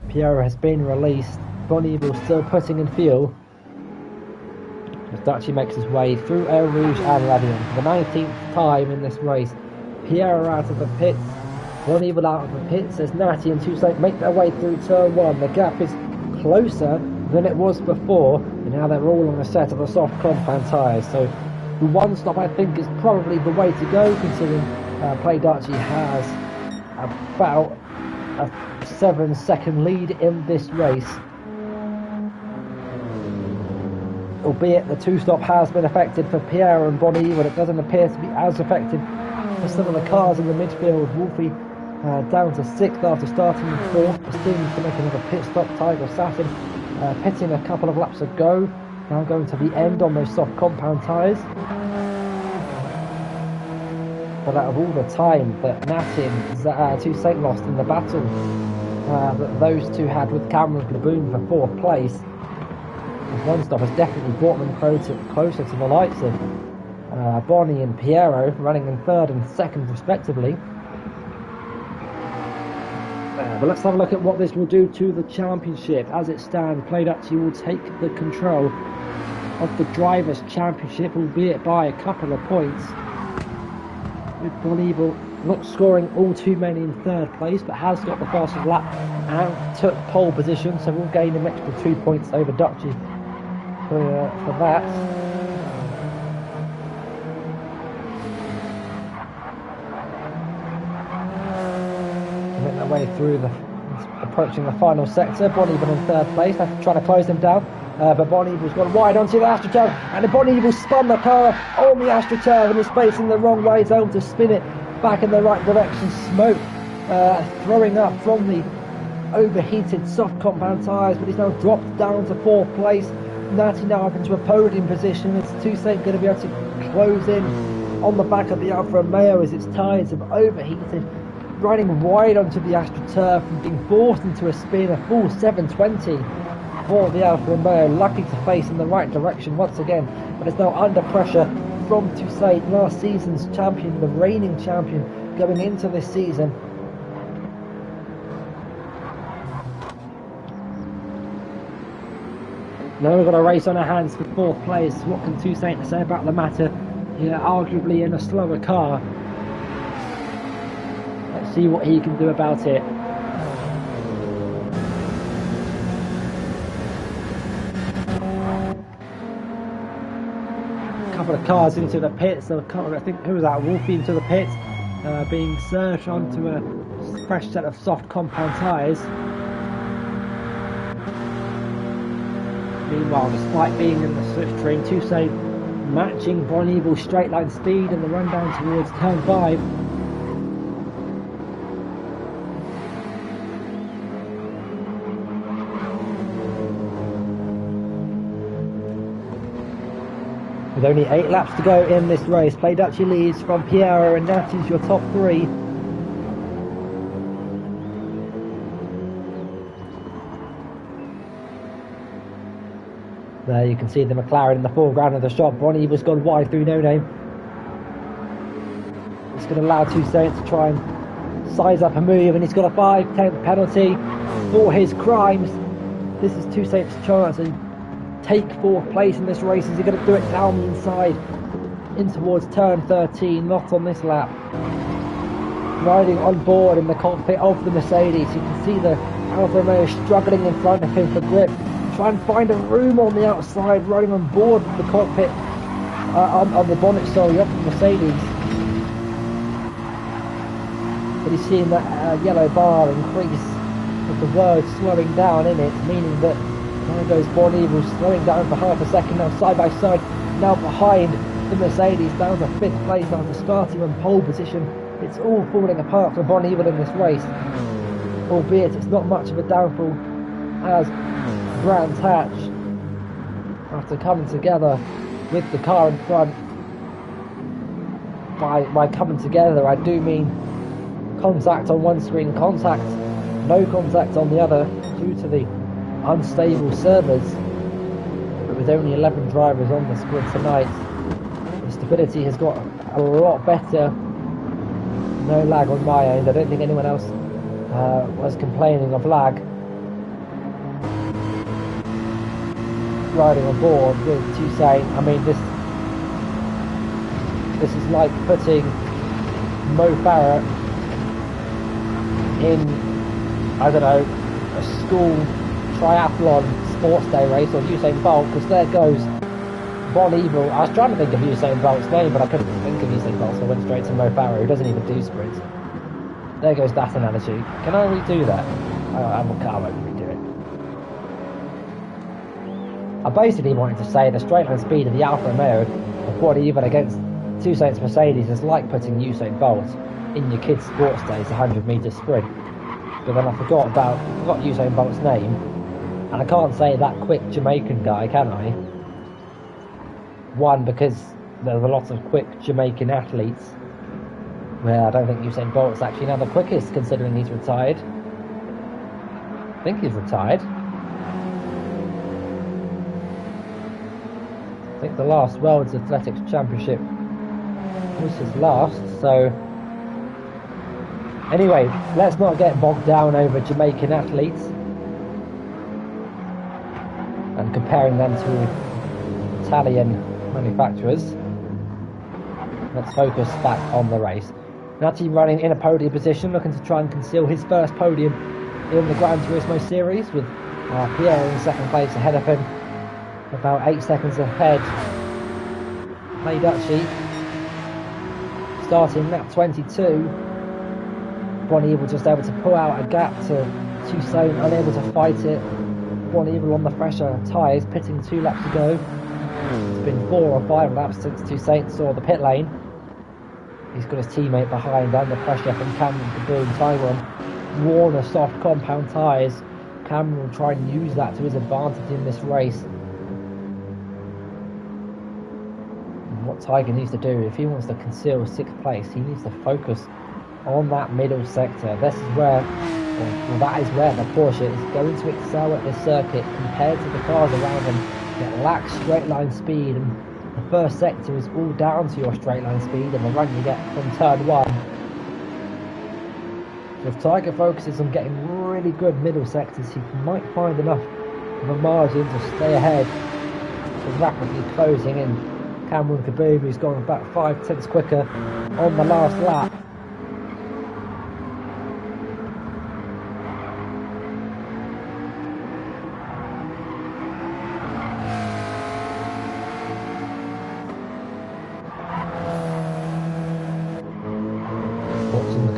Piero has been released. Boneville still putting in fuel. As Dutchy makes his way through Eau Rouge and Radion for the 19th time in this race. Piero out of the pits. Boneville out of the pits as Natty and Toussaint make their way through turn 1. The gap is closer than it was before, and now they're all on a set of the soft compound tyres. So the one stop, I think, is probably the way to go, considering Play Dutchy has about a 7-second lead in this race. Albeit the two-stop has been affected for Piero and Bonnie, but it doesn't appear to be as effective for some of the cars in the midfield. Wolfie down to 6th after starting 4th. Pristine to make another pit stop. Tiger Satin pitting a couple of laps ago. Now going to the end on those soft compound tyres. But out of all the time that Natty and Toussaint lost in the battle that those two had with Cameron de Boom for 4th place, this one stop has definitely brought them closer to the likes of Bonnie and Piero, running in 3rd and 2nd respectively. But let's have a look at what this will do to the championship. As it stands, Play Dutchy will take the control of the Drivers' Championship, albeit by a couple of points. With Boneville not scoring all too many in 3rd place, but has got the fastest lap and took pole position, so we'll gain an extra 2 points over Dutchy for that. Make their way through approaching the final sector. Boneville in 3rd place. They're trying to close them down, but Boneville's gone wide onto the AstroTurf, and Boneville spun the car on the AstroTurf and is facing the wrong way. He's able to spin it back in the right direction. Smoke throwing up from the overheated soft compound tyres, but he's now dropped down to 4th place. Natty now up into a podium position. It's Toussaint going to be able to close in on the back of the Alfa Romeo as its tyres have overheated, riding wide onto the AstroTurf and being forced into a spin, a full 720 for the Alfa Romeo. Lucky to face in the right direction once again, but it's now under pressure from Toussaint, last season's champion, the reigning champion going into this season. Now we've got a race on our hands for 4th place. What can Toussaint say about the matter? Yeah, arguably in a slower car. Let's see what he can do about it. A couple of cars into the pits. So I think, who was that? Wolfie into the pits, being surged onto a fresh set of soft compound tyres. Meanwhile, despite being in the slipstream, Toussaint matching Boneville's straight line speed in the run down towards turn 5. With only 8 laps to go in this race, Play Dutchy leads from Piero and Natty's your top 3. There you can see the McLaren in the foreground of the shot. Boneville's gone wide through No Name. It's going to allow Toussaint to try and size up a move, and he's got a 5/10 penalty for his crimes. This is Toussaint's chance to take 4th place in this race. Is he going to do it down the inside in towards turn 13? Not on this lap. Riding on board in the cockpit of the Mercedes, you can see the Alfa Romeo struggling in front of him for grip. Try and find a room on the outside, riding on board the cockpit, on the bonnet, sorry, of the Mercedes. But he's seeing that yellow bar increase with the word slowing down in it, meaning that there goes Bon Evil slowing down for half a second, now side by side, now behind the Mercedes, down to 5th place after starting on pole position. It's all falling apart for Bon Evil in this race, albeit it's not much of a downfall, as Brands Hatch, after coming together with the car in front, by coming together I do mean contact on one screen, no contact on the other due to the unstable servers, but with only 11 drivers on the grid tonight, the stability has got a lot better. No lag on my end. I don't think anyone else was complaining of lag. Riding on board with Toussaint, I mean this is like putting Mo Farah in, I don't know, a school triathlon sports day race, or Usain Bolt, because there goes Bon Evil. I was trying to think of Usain Bolt's name, but I couldn't think of Usain Bolt, so I went straight to Mo Farah, who doesn't even do sprints. There goes that analogy. Can I redo that? I won't redo it. I basically wanted to say the straight line speed of the Alfa Romeo of Bon Evil against Toussaint's Mercedes is like putting Usain Bolt in your kids' sports days 100 metre sprint. But then I forgot Usain Bolt's name, and I can't say that quick Jamaican guy, can I? One, because there's a lot of quick Jamaican athletes, where I don't think Usain Bolt's actually now the quickest, considering he's retired. I think he's retired. I think the last World's Athletics Championship was his last, so anyway, let's not get bogged down over Jamaican athletes and comparing them to Italian manufacturers. Let's focus back on the race. Nati running in a podium position, looking to try and conceal his first podium in the Gran Turismo series, with Pierre in 2nd place ahead of him, about 8 seconds ahead. Play Dutchie starting lap 22. Bon Evil just able to pull out a gap to Toussaint, unable to fight it. Bon Evil on the fresher tyres, pitting 2 laps to go. It's been 4 or 5 laps since Toussaint saw the pit lane. He's got his teammate behind under pressure from Cameron Kaboom. Tyrone worn a soft compound tyres. Cameron will try and use that to his advantage in this race. And what Tiger needs to do, if he wants to conceal 6th place, he needs to focus on that middle sector. This is where, that is where the Porsche is going to excel at this circuit compared to the cars around them that lack straight line speed, and the first sector is all down to your straight line speed and the run you get from turn 1. So if Tiger focuses on getting really good middle sectors, he might find enough of a margin to stay ahead. So rapidly closing in Cameron Kaboom, who's gone about 5/10 quicker on the last lap.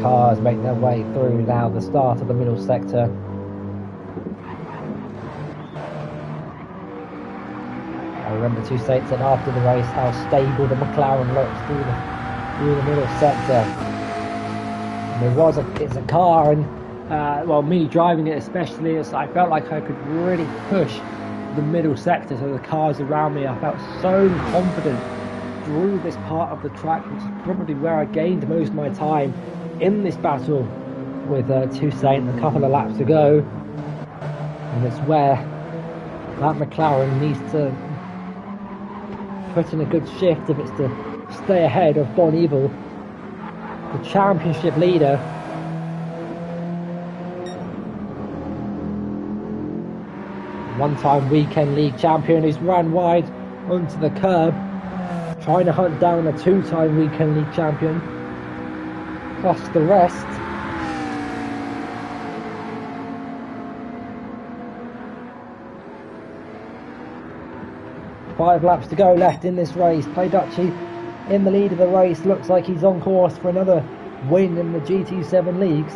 Cars make their way through now the start of the middle sector. I remember Toussaint said after the race how stable the McLaren looks through the middle sector. And it's a car, and well, me driving it especially, I felt like I could really push the middle sector, so the cars around me, I felt so confident through this part of the track, which is probably where I gained most of my time in this battle with Toussaint, a couple of laps to go. And it's where that McLaren needs to put in a good shift if it's to stay ahead of Bon Evil, the championship leader, one-time weekend league champion who's ran wide onto the curb, trying to hunt down a two-time weekend league champion, plus the rest. Five laps to go left in this race. Play Dutchy in the lead of the race. Looks like he's on course for another win in the GT7 leagues.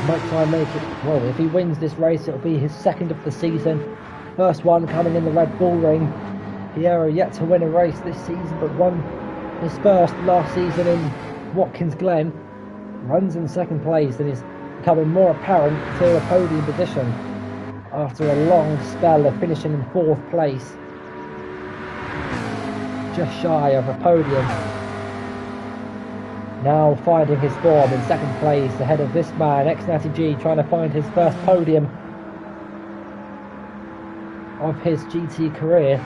Might try and make it, well, if he wins this race, it'll be his second of the season. First one coming in the Red Bull ring. Piero yet to win a race this season, but won his first last season in Watkins Glen. Runs in second place and is becoming more apparent to a podium position after a long spell of finishing in fourth place. Just shy of a podium. Now finding his form in second place ahead of this man, ex-Natty G, trying to find his first podium of his GT career.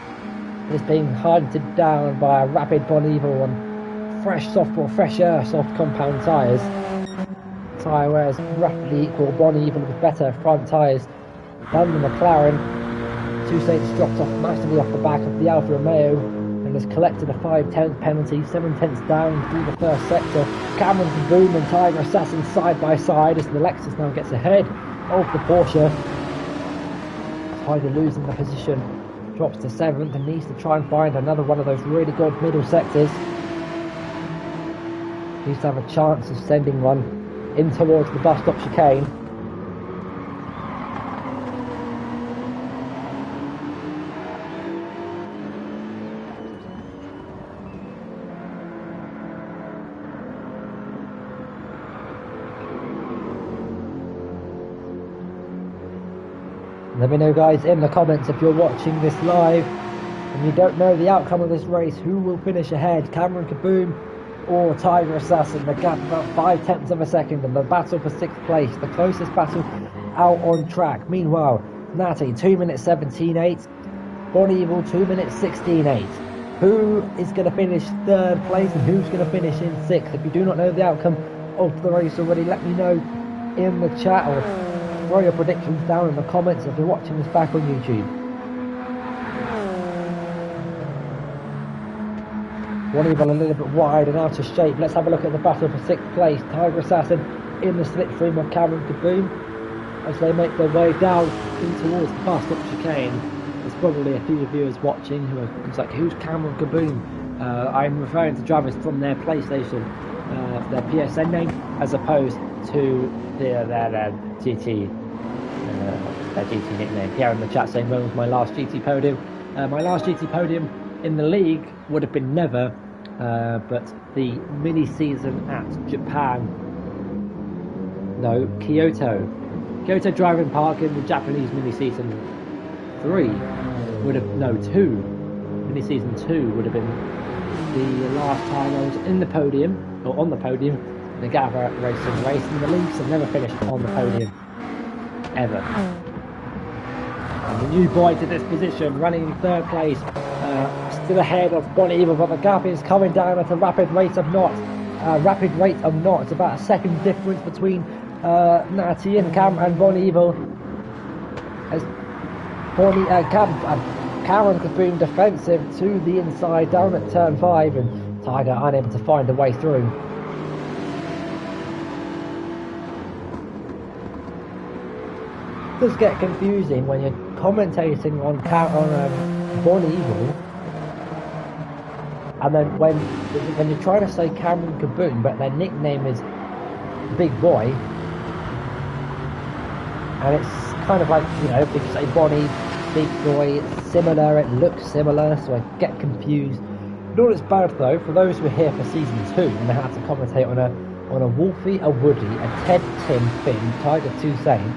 Is being hunted down by a rapid Bonneville on fresher soft compound tyres. Tyre wears roughly equal Bonneville with better front tyres than the McLaren. Two Saints dropped off massively off the back of the Alfa Romeo and has collected a 5/10 penalty, 7/10 down through the first sector. Cameron Boom and Tiger Assassin side by side as the Lexus now gets ahead of the Porsche. Tiger losing the position, drops to 7th and needs to try and find another one of those really good middle sectors. Needs to have a chance of sending one in towards the bus stop chicane. Let me know, guys, in the comments if you're watching this live and you don't know the outcome of this race, who will finish ahead, Cameron Kaboom or Tiger Assassin. The gap about 5/10 of a second and the battle for 6th place, the closest battle out on track. Meanwhile, Natty 2 minutes 17.8, Bonneville 2 minutes 16.8. Who is going to finish 3rd place and who's going to finish in 6th? If you do not know the outcome of the race already, let me know in the chat or throw your predictions down in the comments if you're watching this back on YouTube. Bonneville a little bit wide and out of shape. Let's have a look at the battle for 6th place. Tiger Assassin in the slipstream of Cameron Kaboom as they make their way down in towards the bus stop chicane. There's probably a few viewers watching who are like, who's Cameron Kaboom? I'm referring to drivers from their PlayStation, their PSN name, as opposed to their GT nickname. Pierre in the chat saying, when was my last GT podium? My last GT podium in the league would have been never, but the mini season at Kyoto Driving Park in the Japanese mini season 3 would have, no, 2, mini season 2 would have been the last time I was in the podium, or on the podium, the Gavra race in the leagues. I've never finished on the podium ever. And the new boy to this position, running in 3rd place, still ahead of Bonneville, but the gap is coming down at a rapid rate of knots. It's about a second difference between Natty and Bonneville. As Cameron Kaboom defensive to the inside down at turn 5, and Tiger unable to find a way through. It does get confusing when you're commentating on Bonneville, and then when you're trying to say Cameron Kaboom, but their nickname is Big Boy, and it's kind of like, you know, if you say Bonnie, Big Boy, it's similar, it looks similar, so I get confused. Not as bad though, for those who were here for season 2 and they had to commentate on a Wolfie, a Woody, a Ted, Tim, Finn, Tiger, 2 Saint.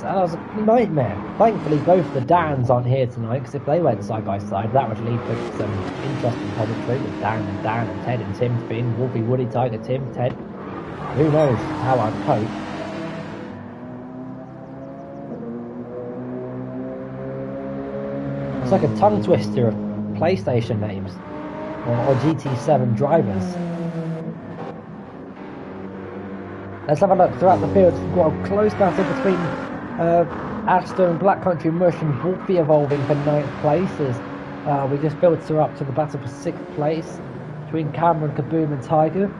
That was a nightmare. Thankfully both the Dans aren't here tonight, because if they went side by side that would lead to some interesting commentary with Dan and Ted and Tim, Finn, Wolfie, Woody, Tiger, Tim, Ted. Who knows how I'd cope. It's like a tongue twister of PlayStation names or GT7 drivers. Let's have a look throughout the field. We've got a close battle between Aston, Black Country Mush and Wolfie evolving for 9th place as we just built her up to the battle for 6th place between Cameron, Kaboom and Tiger.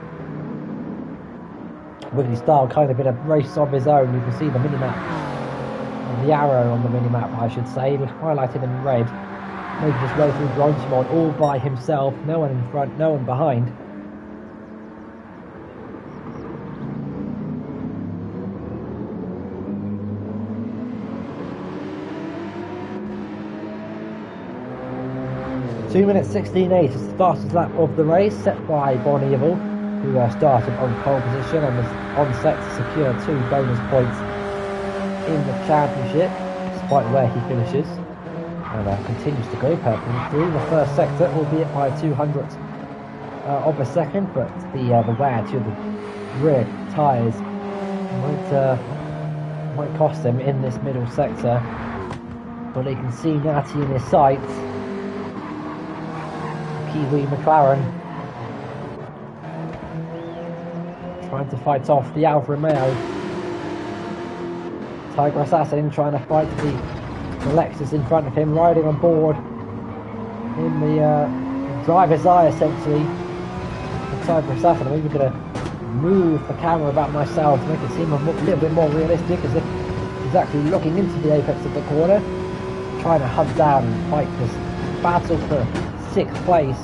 Willie Style kind of in a race of his own. You can see the minimap, the arrow on the minimap I should say, highlighted in red. Making his way through Bronchemont all by himself, no one in front, no one behind. Two minutes 16.8 is the fastest lap of the race, set by Bon Evil, who started on pole position and was on set to secure 2 bonus points in the championship, despite where he finishes, and continues to go perfectly through the first sector, albeit by 200th of a second, but the wear to the rear tyres might cost him in this middle sector, but he can see Natty in his sights. Kiwi McLaren trying to fight off the Alfa Romeo. Tiger Assassin trying to fight the Lexus in front of him, riding on board in the driver's eye essentially. The Tiger Assassin, I'm even going to move the camera about myself to make it seem a little bit more realistic, as if he's actually looking into the apex of the corner, trying to hunt down and fight this battle for 6th place.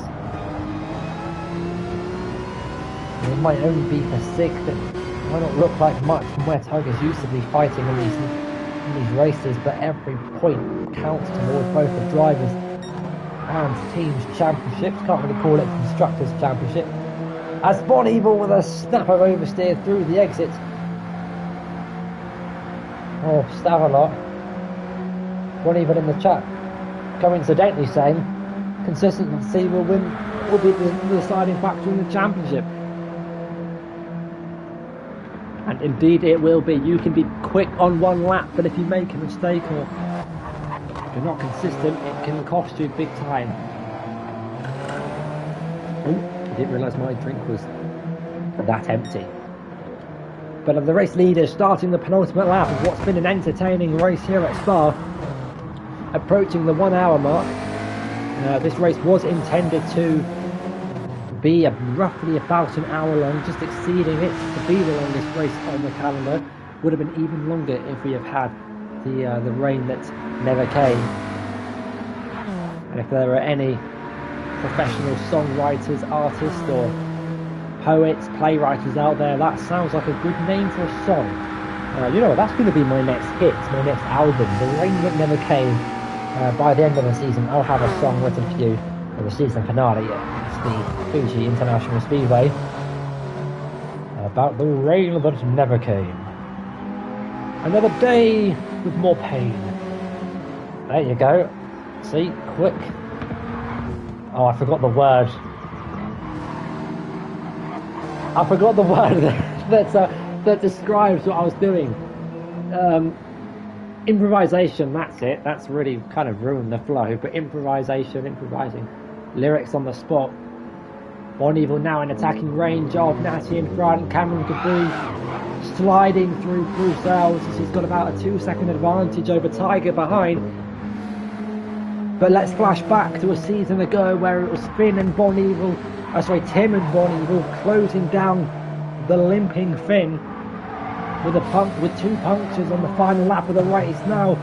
It might only be for 6th. It might not look like much from where Tiger's used to be fighting in these races, but every point counts towards both the drivers and teams championships. Can't really call it constructors championship, as Bon Evil with a snapper oversteer through the exit. Oh, Stavelot. Bon Evil in the chat coincidentally saying consistency will be the deciding factor in the championship. And indeed it will be. You can be quick on one lap, but if you make a mistake or if you're not consistent, it can cost you big time. Oh, I didn't realise my drink was that empty. But the race leaders starting the penultimate lap of what's been an entertaining race here at Spa, approaching the 1 hour mark. This race was intended to be roughly about an hour long, just exceeding it to be the longest race on the calendar. Would have been even longer if we have had the rain that never came. And if there are any professional songwriters, artists or poets, playwrights out there, that sounds like a good name for a song. You know what, that's going to be my next hit, my next album, The Rain That Never Came. By the end of the season I'll have a song written for you for the season finale at the Fuji International Speedway about the rain that never came. Another day with more pain. There you go. See, quick. Oh, I forgot the word. I forgot the word that describes what I was doing. Improvisation, that's it. That's really kind of ruined the flow. But improvising, lyrics on the spot. Bon Evil now in attacking range of Natty in front. Cameron Caboose sliding through Bruce Ells as he's got about a 2-second advantage over Tiger behind. But let's flash back to a season ago where it was Tim and Bon Evil closing down the limping Finn with 2 punctures on the final lap of the race. Now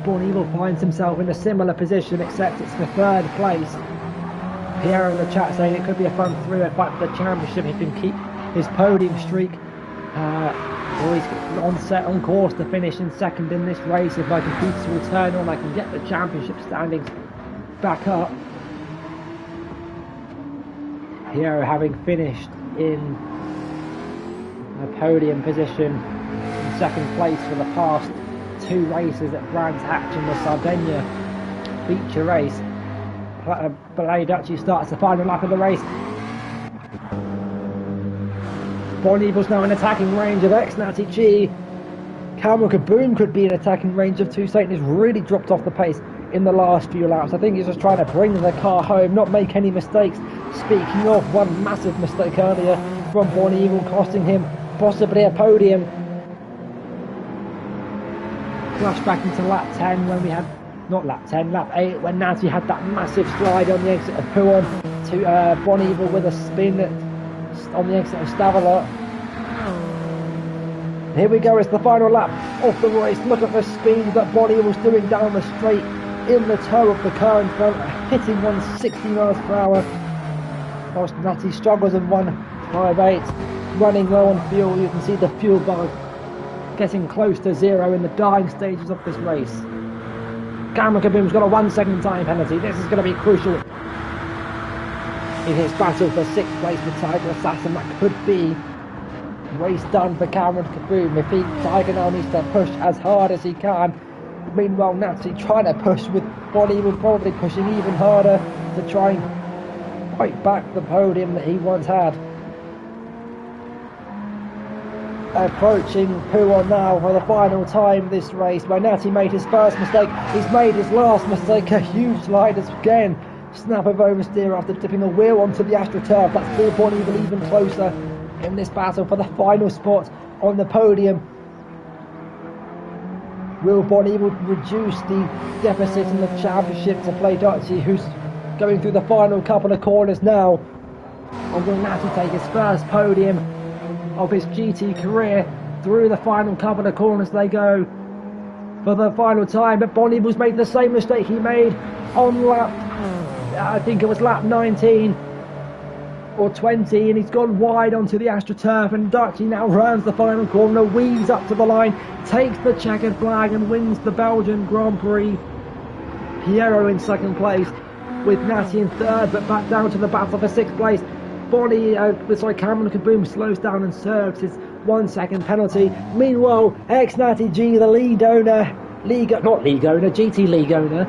Bon Evil finds himself in a similar position, except it's the 3rd place. Pierre in the chat saying it could be a fun 3-way fight for the championship. He can keep his podium streak, or he's on course to finish in 2nd in this race. If I can keep to return on, I can get the championship standings back up. Pierre having finished in a podium position in 2nd place for the past 2 races at Brands Hatch in the Sardinia feature race. Balayaducci starts the final lap of the race. Bon Evil's now in attacking range of ex-Natty G. Cameron Kaboom could be in attacking range of 2 Satan. He's really dropped off the pace in the last few laps. I think he's just trying to bring the car home, not make any mistakes. Speaking of, one massive mistake earlier from Bon Evil, costing him possibly a podium. Flashback into lap 10 when we had, not lap 10, lap 8, when Natty had that massive slide on the exit of Pouon to Bon Evil with a spin on the exit of Stavelot. Here we go, it's the final lap of the race. Look at the speed that Bon Evil's doing down the straight in the toe of the car in front, hitting 160 miles per hour. Whilst Natty struggles in 158, running low on fuel. You can see the fuel bar getting close to zero in the dying stages of this race. Cameron Kaboom's got a 1 second time penalty. This is going to be crucial in his battle for 6th place with Tiger Assassin. That could be race done for Cameron Kaboom if Tiger now needs to push as hard as he can. Meanwhile, Natty trying to push with Bon Evil probably pushing even harder to try and fight back the podium that he once had. Approaching Pouon now for the final time this race, where Natty made his first mistake. He's made his last mistake, a huge slide again. Snap of oversteer after dipping a wheel onto the AstroTurf. That's brought Bon Evil even closer in this battle for the final spot on the podium. Will Bon Evil reduce the deficit in the championship to play Dutchy, who's going through the final couple of corners now? Or will Natty take his first podium of his GT career? Through the final couple of corners they go for the final time, but Bon Evil's made the same mistake he made on lap, I think it was lap 19 or 20, and he's gone wide onto the AstroTurf, and Dutchy now rounds the final corner, weaves up to the line, takes the checkered flag and wins the Belgian Grand Prix. Piero in 2nd place with Natty in 3rd, but back down to the battle for 6th place. Cameron Kaboom slows down and serves his 1 second penalty. Meanwhile, ex-Natty G, the GT league owner,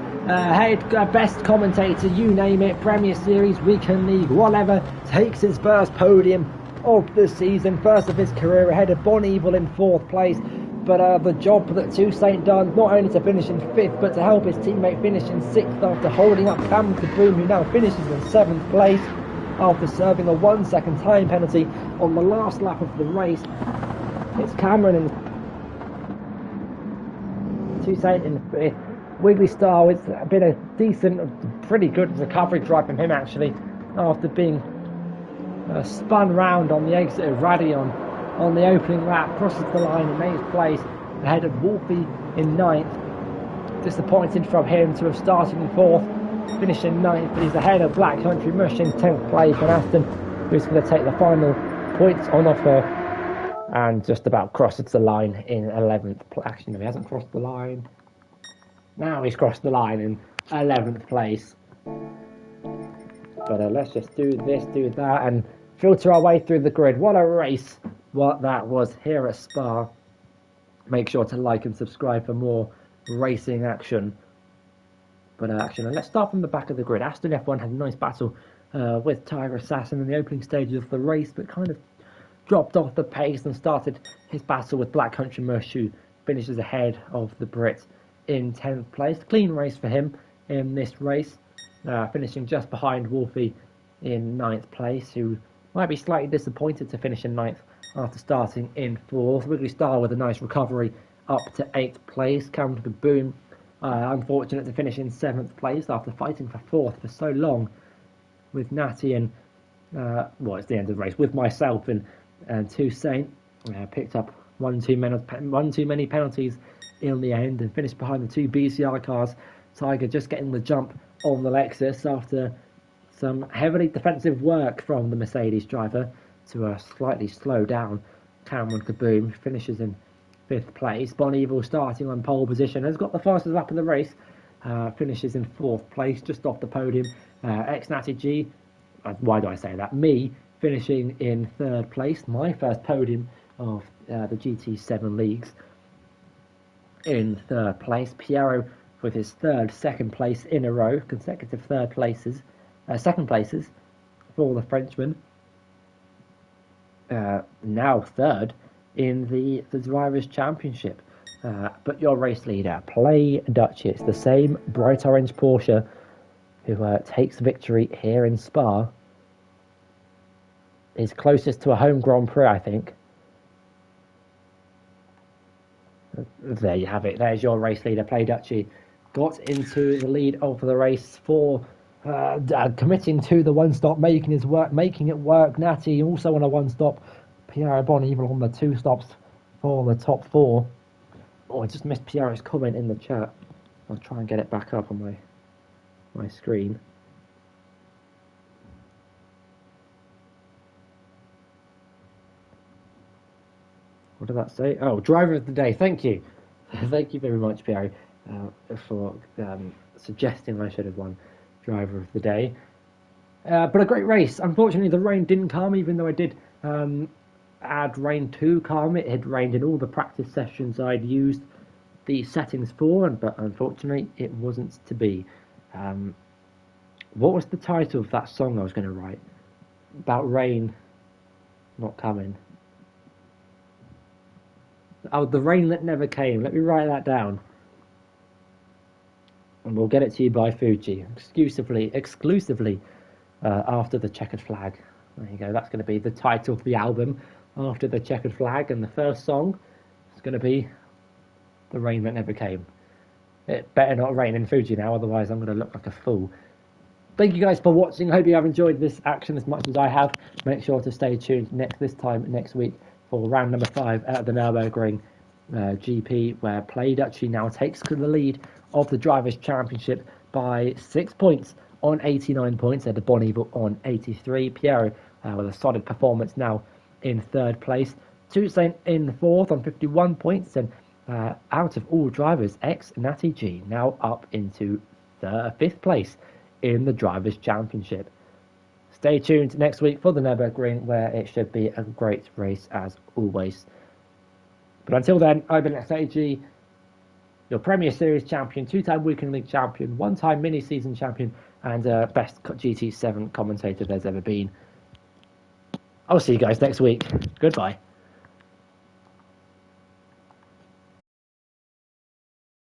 best commentator, you name it, Premier Series, Weekend League, whatever, takes his first podium of the season, first of his career, ahead of Bon Evil in 4th place. But the job that Toussaint done, not only to finish in 5th, but to help his teammate finish in 6th after holding up Cameron Kaboom, who now finishes in 7th place. After serving a 1 second time penalty on the last lap of the race. It's Cameron and Toussaint in 5th. Wiggly Star, it's been a decent, pretty good recovery drive from him actually, after being spun round on the exit of Radion on the opening lap, crosses the line in 8th place, ahead of Wolfie in 9th. Disappointing from him to have started in 4th. Finishing 9th, but he's ahead of Black Country Mush in 10th place, and Aston, who's going to take the final points on offer and just about crosses the line in 11th place. Actually, no, he hasn't crossed the line. Now he's crossed the line in 11th place. But let's just do this, do that, and filter our way through the grid. What a race what that was here at Spa. Make sure to like and subscribe for more racing action. And let's start from the back of the grid. Aston F1 had a nice battle with Tiger Assassin in the opening stages of the race, but kind of dropped off the pace and started his battle with Black Country Mush, who finishes ahead of the Brit in 10th place. Clean race for him in this race, finishing just behind Wolfie in 9th place, who might be slightly disappointed to finish in 9th after starting in 4th. Wiggly Star with a nice recovery up to 8th place. Cameron Kaboom, unfortunate to finish in 7th place after fighting for 4th for so long with Natty and, it's the end of the race, with myself and Toussaint. Picked up one too many penalties in the end and finished behind the 2 BCR cars. Tiger just getting the jump on the Lexus after some heavily defensive work from the Mercedes driver to slightly slow down Cameron Kaboom. Finishes in 5th place. Bon Evil starting on pole position, has got the fastest lap of the race, finishes in 4th place, just off the podium. Ex-Natty G, why do I say that? Me finishing in 3rd place, my first podium of the GT7 leagues in 3rd place. Piero with his 2nd place in a row, consecutive 2nd places, 2nd places for the Frenchman. Now 3rd in the Drivers' Championship. But your race leader, Play Dutchy, it's the same bright orange Porsche who takes victory here in Spa. Is closest to a home Grand Prix, I think. There you have it. There's your race leader, Play Duchy. Got into the lead of the race for committing to the one stop, making it work. Natty also on a one stop. Piero Bonevil on the two stops for the top four. Oh, I just missed Piero's comment in the chat. I'll try and get it back up on my screen. What did that say? Oh, driver of the day. Thank you. Thank you very much, Piero, for suggesting I should have won driver of the day. But a great race. Unfortunately, the rain didn't come, even though I did add rain to calm. It had rained in all the practice sessions I'd used the settings for, but unfortunately, it wasn't to be. What was the title of that song I was going to write? About rain not coming. Oh, the rain that never came. Let me write that down. And we'll get it to you by Fuji, exclusively after the checkered flag. There you go. That's going to be the title of the album, After the Checkered Flag, and the first song is going to be The Rain That Never Came. It better not rain in Fuji now, otherwise I'm going to look like a fool. Thank you guys for watching. I hope you have enjoyed this action as much as I have. Make sure to stay tuned next week for round number 5 at the Nürburgring GP, where Play Duchy now takes the lead of the Drivers' Championship by 6 points on 89 points, and Bonevil on 83. Piero with a solid performance now in third place. Toussaint in fourth on 51 points, and out of all drivers, Natty G now up into fifth place in the Drivers' Championship. Stay tuned next week for the Nürburgring, where it should be a great race as always. But until then, I've been Natty, your Premier Series champion, 2-time Weekend League champion, 1-time mini-season champion, and best GT7 commentator there's ever been. I'll see you guys next week. Goodbye.